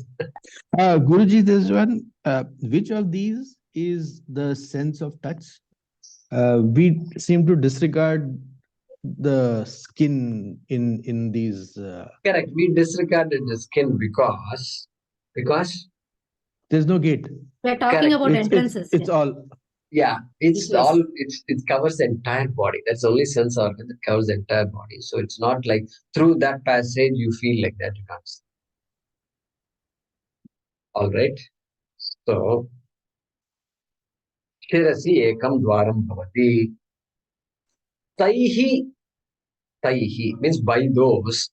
Guruji, there's one. Which of these is the sense of touch? We seem to disregard the skin in these. Correct. We disregarded the skin because There's no gate. We're talking Correct. about It's entrances. it's all. Yeah, it's Yes. all it covers the entire body. That's the only sense organ that covers the entire body. So it's not like through that passage you feel like that. You can't. All right. So shirasi ekam dwaram bhavati. Taihi taihi means by those.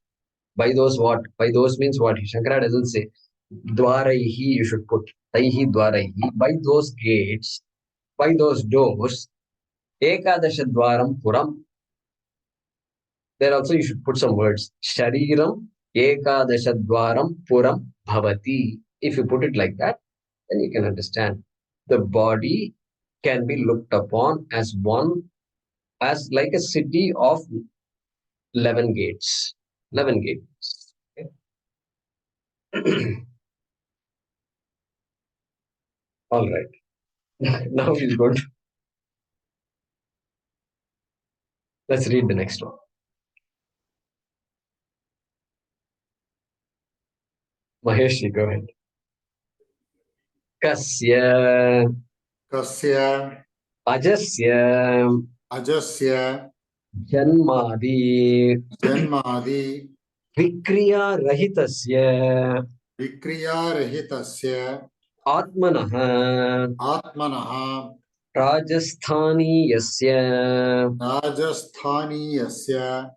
By those what? By those means what? Shankara doesn't say dwaraihi. You should put taihi dwaraihi. By those gates, by those doors. Ekadasha dwaram puram. There also you should put some words. Shariram ekadashadvaram puram bhavati. If you put it like that, then you can understand. The body can be looked upon as as like a city of 11 gates. 11 gates. Okay. All right. Now he's going to. Let's read the next one. Mahesh, go ahead. Kasya Kasya ajasya ajasya janmadi janmadi vikriya rahitasya vikriyarahitasya atmanaha atmanaha rajasthaniyasya rajasthaniyasya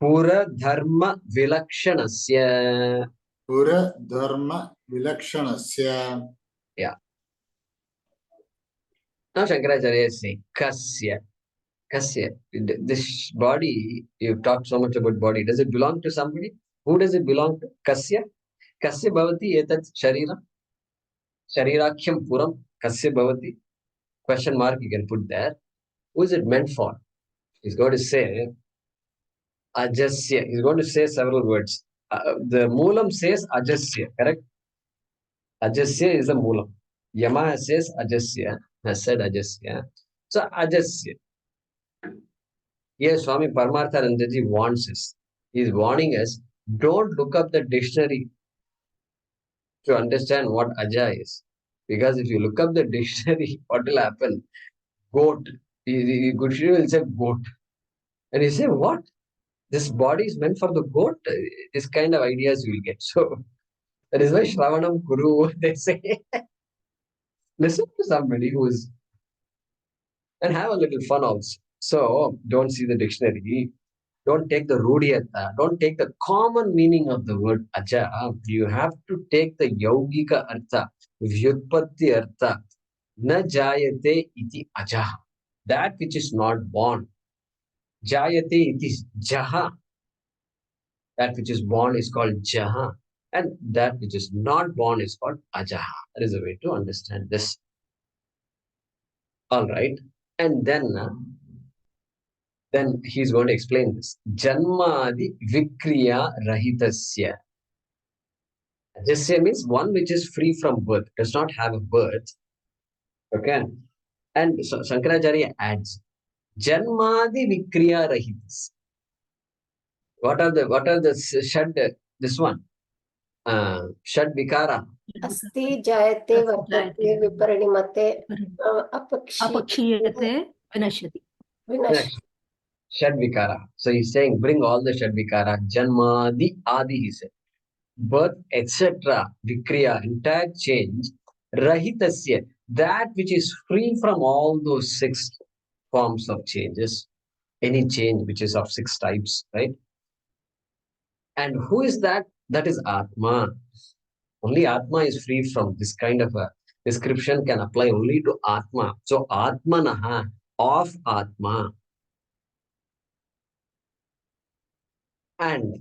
puradharma vilakshanasya. puradharma vilakshanasya. Yeah. Now Shankaracharya is saying kasya. Kasya. This body, you've talked so much about body. Does it belong to somebody? Who does it belong to? Kasya. Kasya bhavati etat sharira. Sharirakhyam puram. Kasya bhavati. Question mark you can put there. Who is it meant for? He's going to say ajasya. He's going to say several words. The moolam says ajasya, correct? Ajasya is the moolam. Yama says ajasya, has said ajasya. So ajasya. Here Swami Paramarthanandaji warns us. He is warning us, don't look up the dictionary to understand what aja is. Because if you look up the dictionary, what will happen? Goat. Gushri will say goat. And you say, what? This body is meant for the goat? This kind of ideas you will get. So that is why Shravanam Kuru, they say, listen to somebody who is, and have a little fun also. So don't see the dictionary. Don't take the Rudiyata. Don't take the common meaning of the word aja. You have to take the Yaugika artha, Vyutpatti artha. Na jayate iti aja. That which is not born. Jayate iti jaha. That which is born is called jaha. And that which is not born is called ajaha. That is a way to understand this. All right. And then he's going to explain this. Janmadi vikriya rahitasya. Ajasya means one which is free from birth, does not have a birth. Okay. And so Shankaracharya adds, Janmadi vikriya rahitas. What are the shad, this one? Shad vikara. अस्ति जायते वर्धते विपरिणमते Apakshiyate vinashyati. विनश्यति. Shad vikara. So he's saying, bring all the shad vikara. Janmadi adi, he said. Birth, etc. Vikriya, entire change. Rahitasya, that which is free from all those 6 forms of changes. Any change which is of 6 types, right? And who is that? That is Atma. Only Atma is free from this kind of a description, can apply only to Atma. So Atmanaha, of Atma. And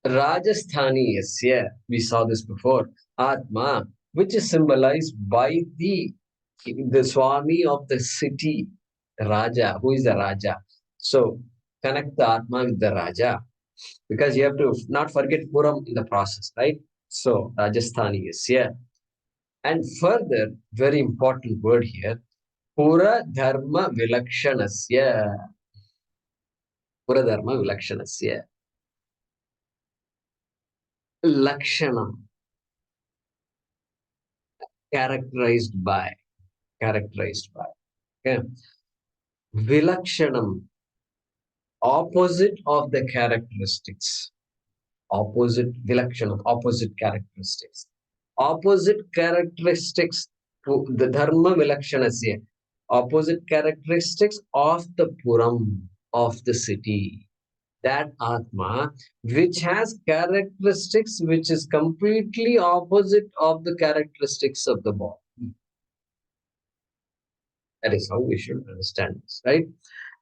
Rajasthaniyasya, we saw this before, Atma, which is symbolized by the Swami of the city, Raja. Who is the Raja? So connect the Atma with the Raja, because you have to not forget Puram in the process, right? So Rajasthani is here. And further, very important word here, Pura Dharma Vilakshanasya. Pura Dharma Vilakshanasya. Lakshana. characterized by. Okay. Vilakshanam, opposite of the characteristics. Opposite, vilakshanam, opposite characteristics. Opposite characteristics to the dharma vilakshanasya. Opposite characteristics of the puram, of the city. That Atma, which has characteristics which is completely opposite of the characteristics of the body. That is how we should understand this, right?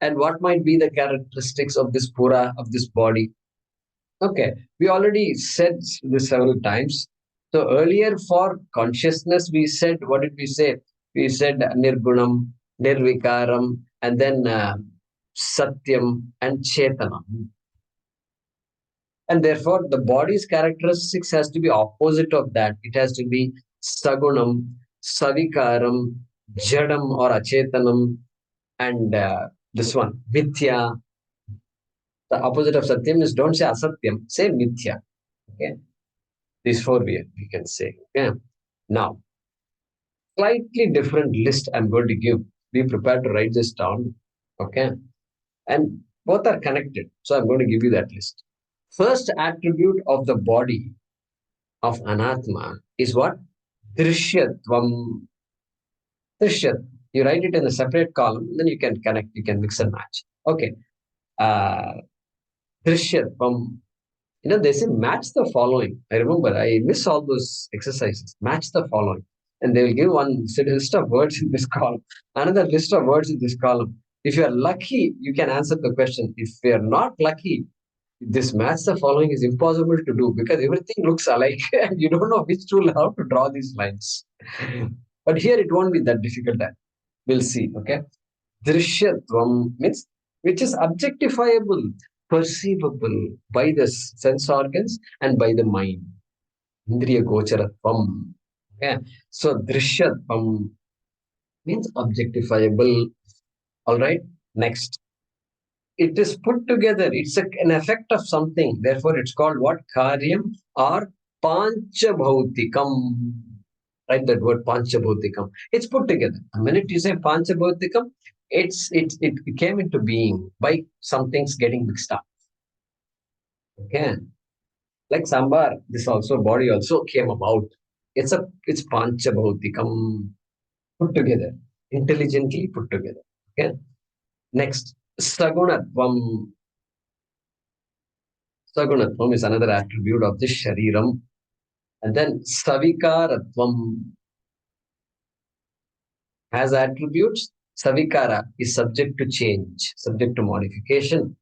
And what might be the characteristics of this pura, of this body? Okay, we already said this several times. So earlier for consciousness, we said, what did we say? We said nirgunam, nirvikaram, and then satyam and chetanam. And therefore, the body's characteristics has to be opposite of that. It has to be sagunam, savikaram, jadam or achetanam, and this one, mithya. The opposite of satyam is don't say asatyam, say mithya. Okay, these four we can say. Okay, now slightly different list I'm going to give. Be prepared to write this down. Okay, and both are connected. So I'm going to give you that list. First attribute of the body of anatma is what? Drishyatvam. Drishyat. You write it in a separate column, then you can connect, you can mix and match. Okay. Drishyatvam. They say match the following. I remember I miss all those exercises. Match the following. And they will give one list of words in this column, another list of words in this column. If you are lucky, you can answer the question. If you are not lucky, this match the following is impossible to do because everything looks alike and you don't know which tool how to draw these lines. But here it won't be that difficult. We'll see. Okay. Drishyatvam means which is objectifiable, perceivable by the sense organs and by the mind. Indriya gocharatvam. Okay. So drishyatvam means objectifiable. All right. Next. It is put together. It's an effect of something. Therefore, it's called what? Karyam or panchabhautikam. Write that word panchabhautikam. It's put together. The minute you say panchabhautikam, it came into being by some things getting mixed up. Okay. Like sambar, this also body also came about. It's panchabhautikam put together, intelligently put together. Okay. Next, sagunatvam. Sagunatvam is another attribute of the shariram. And then savikaratvam has attributes. Savikara is subject to change, subject to modification.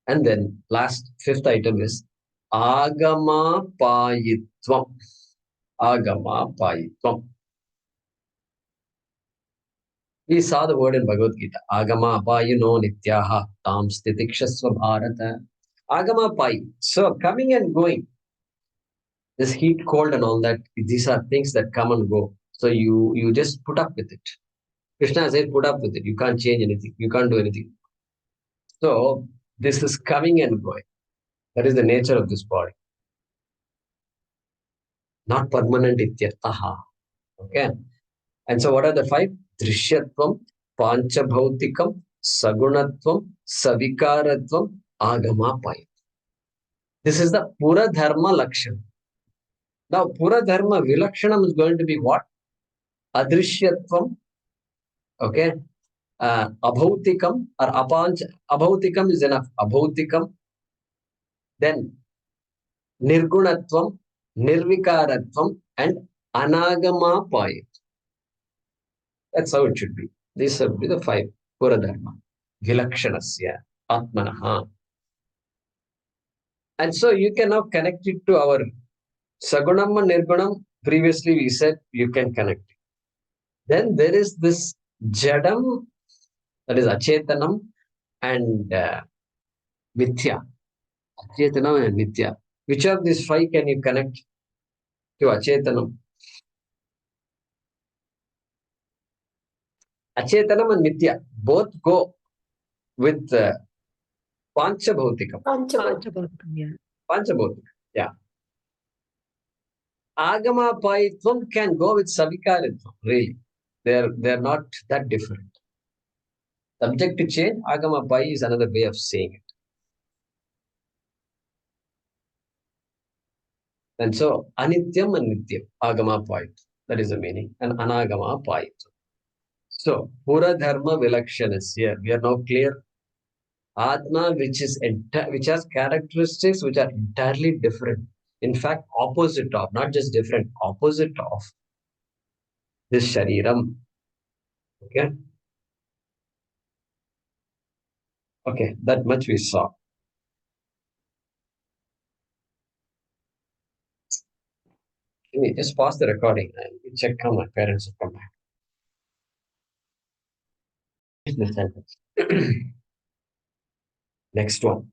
And then last, fifth item is agama payitvam. Agama payitvam. We saw the word in Bhagavad Gita. Agama payuno nityaha tam stitikshasva bharata. Agama payi. So coming and going. This heat, cold, and all that, these are things that come and go. So you just put up with it. Krishna said, put up with it. You can't change anything. You can't do anything. So this is coming and going. That is the nature of this body. Not permanent ityartaha. Okay. And so what are the five? Drishyatvam, panchabhautikam, sagunatvam, savikaratvam, agama payat. This is the pura dharma lakshan. Now pura dharma vilakshanam is going to be what? Adrishyatvam. Okay. Abhautikam or abhautikam is enough. Abhautikam. Then nirgunatvam, nirvikaratvam, and anagama payat. That's how it should be. These should be the five pura dharma. Vilakshanasya atmanaha. And so you can now connect it to our sagunam and nirgunam. Previously we said you can connect it. Then there is this jadam, that is achetanam, and mithya. Achetanam and mithya. Which of these five can you connect to achetanam? Achetanam and mithya both go with panchabhautikam. Panchabhautikam. Panchabhautikam, yeah. Panchabhautikam, yeah. Agamapayitvam can go with Savikaritvam, really. They're not that different. Subject to change, Agamapayi is another way of saying it. And so, Anityam and Nityam, Agamapayit. That is the meaning. And Anagamapayit. So, Pura Dharma Vilakshanasya. We are now clear. Atma, which has characteristics which are entirely different. In fact, opposite of, not just different, opposite of this Shariram. Okay? Okay, that much we saw. Let me just pause the recording and check how my parents have come back. Here's the sentence. Next one.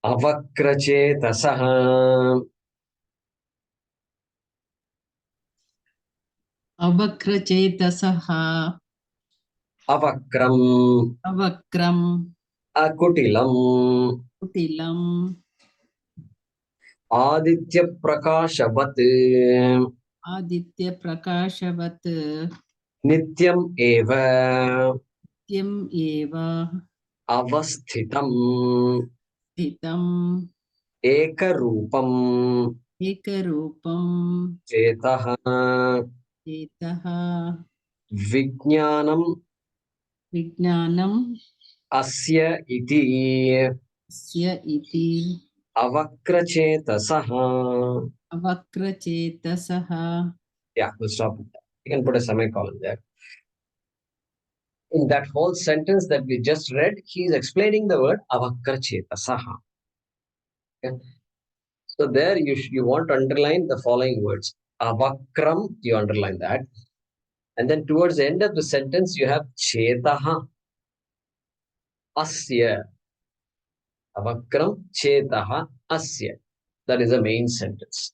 Avakrachetasah. Avakrachetasah. Avakram. Avakram. Akutilam. Kutilam. Aditya Prakashavat. Aditya Prakashavat. Nityam Eva. Nityam Eva. Avasthitam. Thitam. Ekarupam. Ekarupam. Chetah. Chetah. Vijnanam. Vijnanam. Asya iti. Asya iti. Avakrachetasah. Avakrachetasah. Yeah, we'll stop with that. You can put a semicolon there. In that whole sentence that we just read, he is explaining the word avakrachetasah. Okay? So there you want to underline the following words. Avakram, you underline that. And then towards the end of the sentence, you have chetaha. Asya. Avakram chetaha asya. That is the main sentence.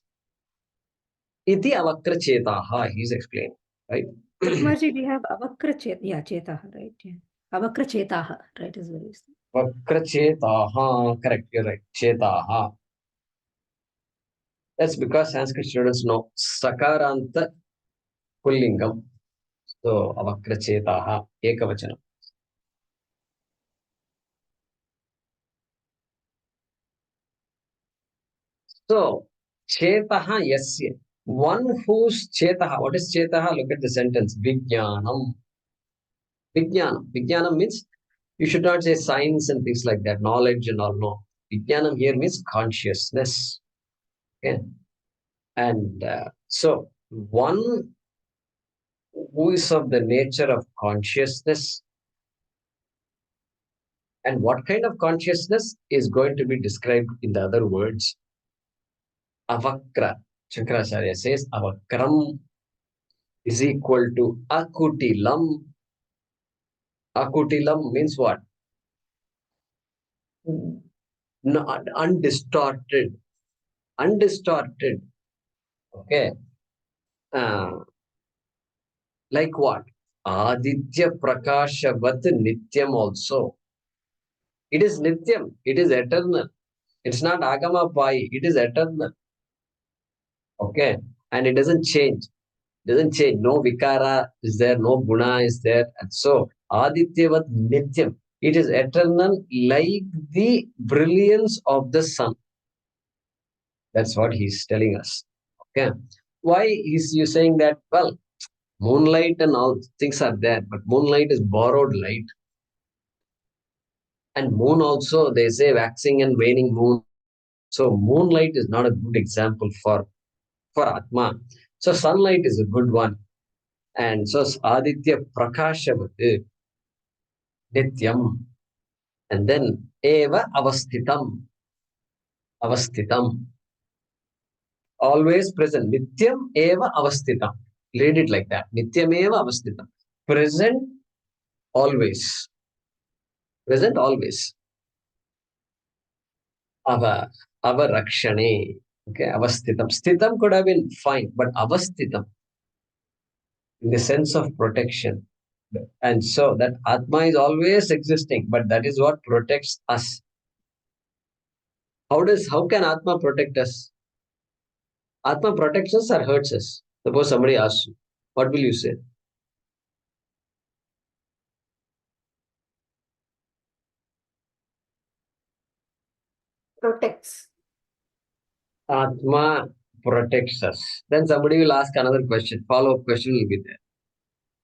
Iti avakrachetaha, he is explaining. Right? Maji, we have Chetaha, right? Yeah. Chetaha, right, is very useful. Vakrachetaha, correct, you're right. Chetaha. That's because Sanskrit students know Sakaranta Pullingam. So, avakrachetaha, ekavachanam. So, chetaha yasya. One whose chetaha, what is chetaha? Look at the sentence. Vijnanam. Vijnanam. Vijnanam means you should not say science and things like that, knowledge and all. No. Vijnanam here means consciousness. Okay. And so, one who is of the nature of consciousness, and what kind of consciousness is going to be described in the other words. Avakra. Shankaracharya says avakram is equal to akutilam. Akutilam means what? Not undistorted. Undistorted. Okay. Like what? Aditya Prakashavat Nityam also. It is Nityam. It is eternal. It's not Agama Pai. It is eternal. Okay. And it doesn't change. Doesn't change. No Vikara is there. No Guna is there. And so Adityavat Nityam. It is eternal like the brilliance of the sun. That's what he's telling us. Okay. Why is you saying that? Well, moonlight and all things are there, but moonlight is borrowed light. And moon also, they say waxing and waning moon. So moonlight is not a good example for Atma. So sunlight is a good one. And so Aditya Prakashavat Nityam. And then Eva Avasthitam. Avasthitam. Always present. Nityam Eva Avasthitam. Read it like that. Nityam Eva Avasthitam. Present always. Present always. Avarakshane. Okay, Avasthitam. Sthitam could have been fine, but Avasthitam in the sense of protection. And so that Atma is always existing, but that is what protects us. How can Atma protect us? Atma protects us or hurts us? Suppose somebody asks you, what will you say? Protects. Atma protects us. Then somebody will ask another question. Follow-up question will be there.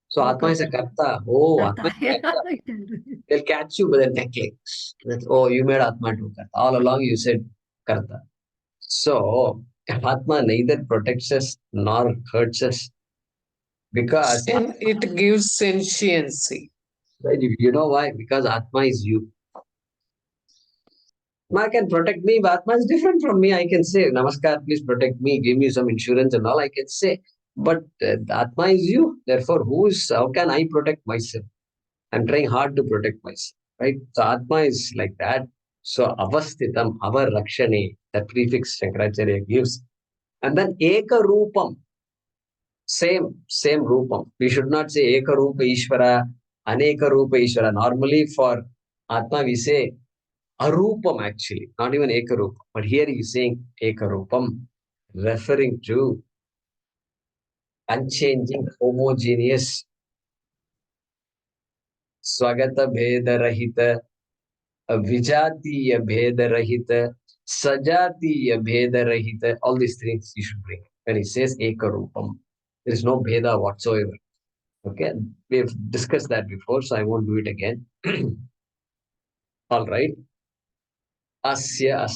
So Oh, Atma is a Karta. karta. Oh, Karta. Atma is a karta. I can do it. They'll catch you by the necklace. Oh, you made Atma to karta. All along you said karta. So Atma neither protects us nor hurts us because It gives sentiency. you know why? Because Atma is you. Atma can protect me, but Atma is different from me. I can say, Namaskar, please protect me, give me some insurance and all. I can say, but Atma is you. Therefore, how can I protect myself? I'm trying hard to protect myself, right? So Atma is like that. So avasthitam, avarakshane, that prefix Shankaracharya gives. And then eka rupam, same rupam. We should not say eka rupa ishvara, aneka rupa ishvara. Normally for Atma we say arupam actually, not even eka rupa. But here he is saying eka rupam, referring to unchanging, homogeneous, swagata bheda rahita, vijatiya bheda rahita, sajatiya bheda rahita. All these things you should bring. When he says eka rupam, there is no bheda whatsoever. Okay, we've discussed that before, so I won't do it again. All right. Asya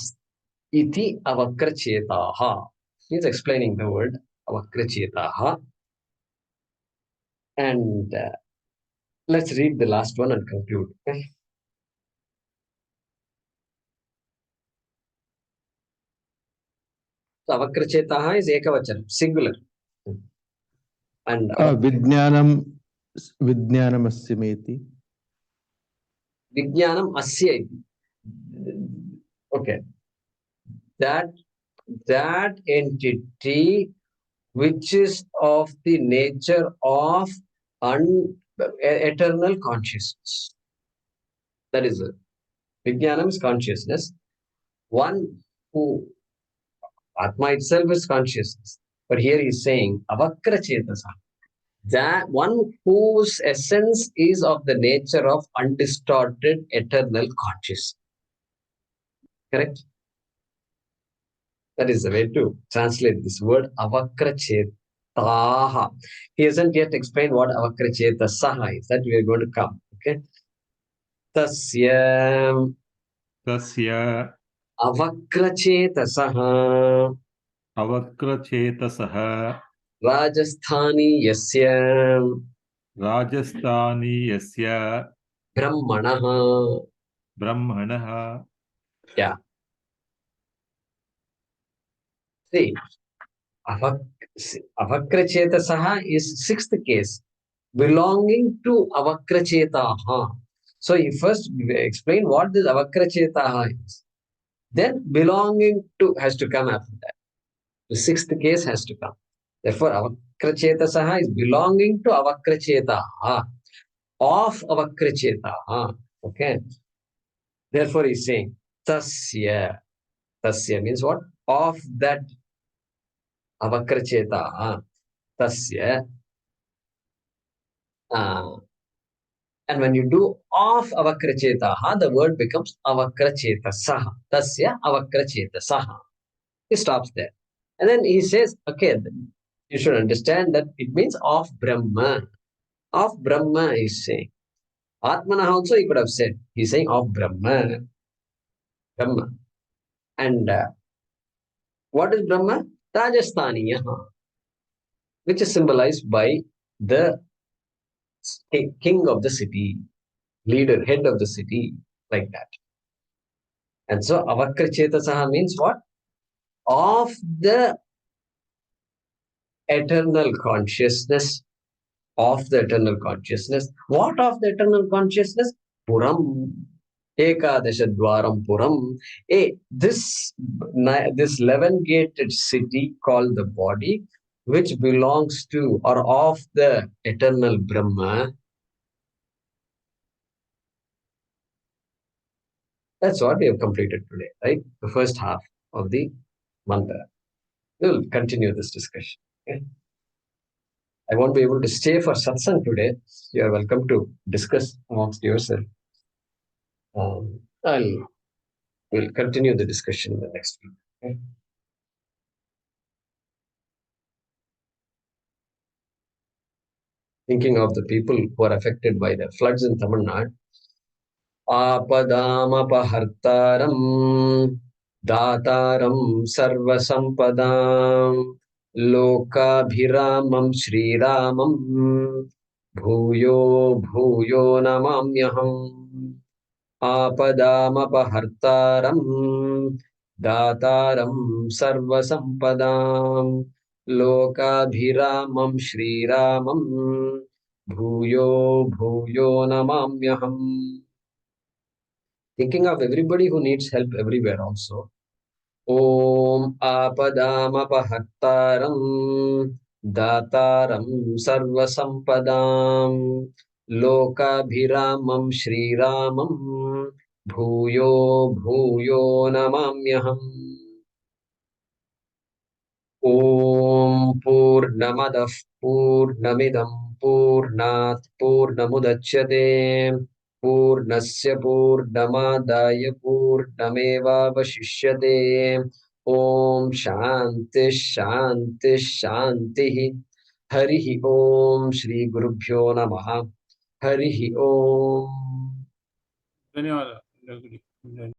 iti avakrachetaha. He's explaining the word avakrachetaha. And let's read the last one and conclude. Okay. So avakrachetaha is ekavachanam, singular. And Vijnanam asimeti. Vijnanam asya iti. Okay. That entity which is of the nature of eternal consciousness. That is it. Vijnanam is consciousness. One who, Atma itself is consciousness. But here he is saying, avakra chetasa. That one whose essence is of the nature of undistorted eternal consciousness. Correct? That is the way to translate this word avakra chetaha. He hasn't yet explained what avakra chetasaha is. That we are going to come. Okay. Tasya avakra chetasaha अवक्रचेतसः Rajasthani yasya राजस्थानीयस्य brahmanaha. ब्रह्मणः. Yeah. See, avakrachetasaha is sixth case, belonging to avakrachetaha. So he first explain what this avakrachetaha is. Then belonging to has to come after that. The sixth case has to come. Therefore, avakrachetasaha is belonging to avakrachetaha, of avakrachetaha. Okay. Therefore, he's saying tasya. Tasya means what? Of that avakrachetaha. Tasya. And when you do of avakrachetaha, the word becomes avakrachetasaha. Tasya avakrachetasaha. He stops there. And then he says, okay, you should understand that it means of Brahma. Of Brahma, he's saying. Atmana also he could have said. He's saying of Brahma. Brahma. And what is Brahma? Rajasthaniyaha, which is symbolized by the king of the city, leader, head of the city, like that. And so avakrachetasaha means what? Of the eternal consciousness. Of the eternal consciousness. What of the eternal consciousness? Puram. Ekadasha Dwaram Puram. This 11-gated city called the body, which belongs to or of the eternal Brahma, That's what we have completed today, right? The first half of the mantra. We will continue this discussion. Okay? I won't be able to stay for satsang today. You are welcome to discuss amongst yourself. We'll continue the discussion in the next week. Okay? Thinking of the people who are affected by the floods in Tamil Nadu. आपदामपहर्तारं दातारं सर्वसम्पदां लोकाभिरामं श्रीरामं भूयो भूयो नमाम्यहम् आपदामपहर्तारं दातारं सर्वसम्पदां लोकाभिरामं श्रीरामं भूयो भूयो नमाम्यहम्. Thinking of everybody who needs help everywhere also. Om Apadamapahattaram Dataram Sarvasampadam Lokabhiramam Shriramam Bhuyo Bhuyo Namamyaham. Om Purnamadah Purnamidam Purnat Purnamudachyate पूर्णस्य पूर्णमादाय पूर्णमेवावशिष्यते. ओम शांति शांति शांति. हरिः ओम श्री गुरुभ्यो नमः. हरिः ओम. धन्यवाद.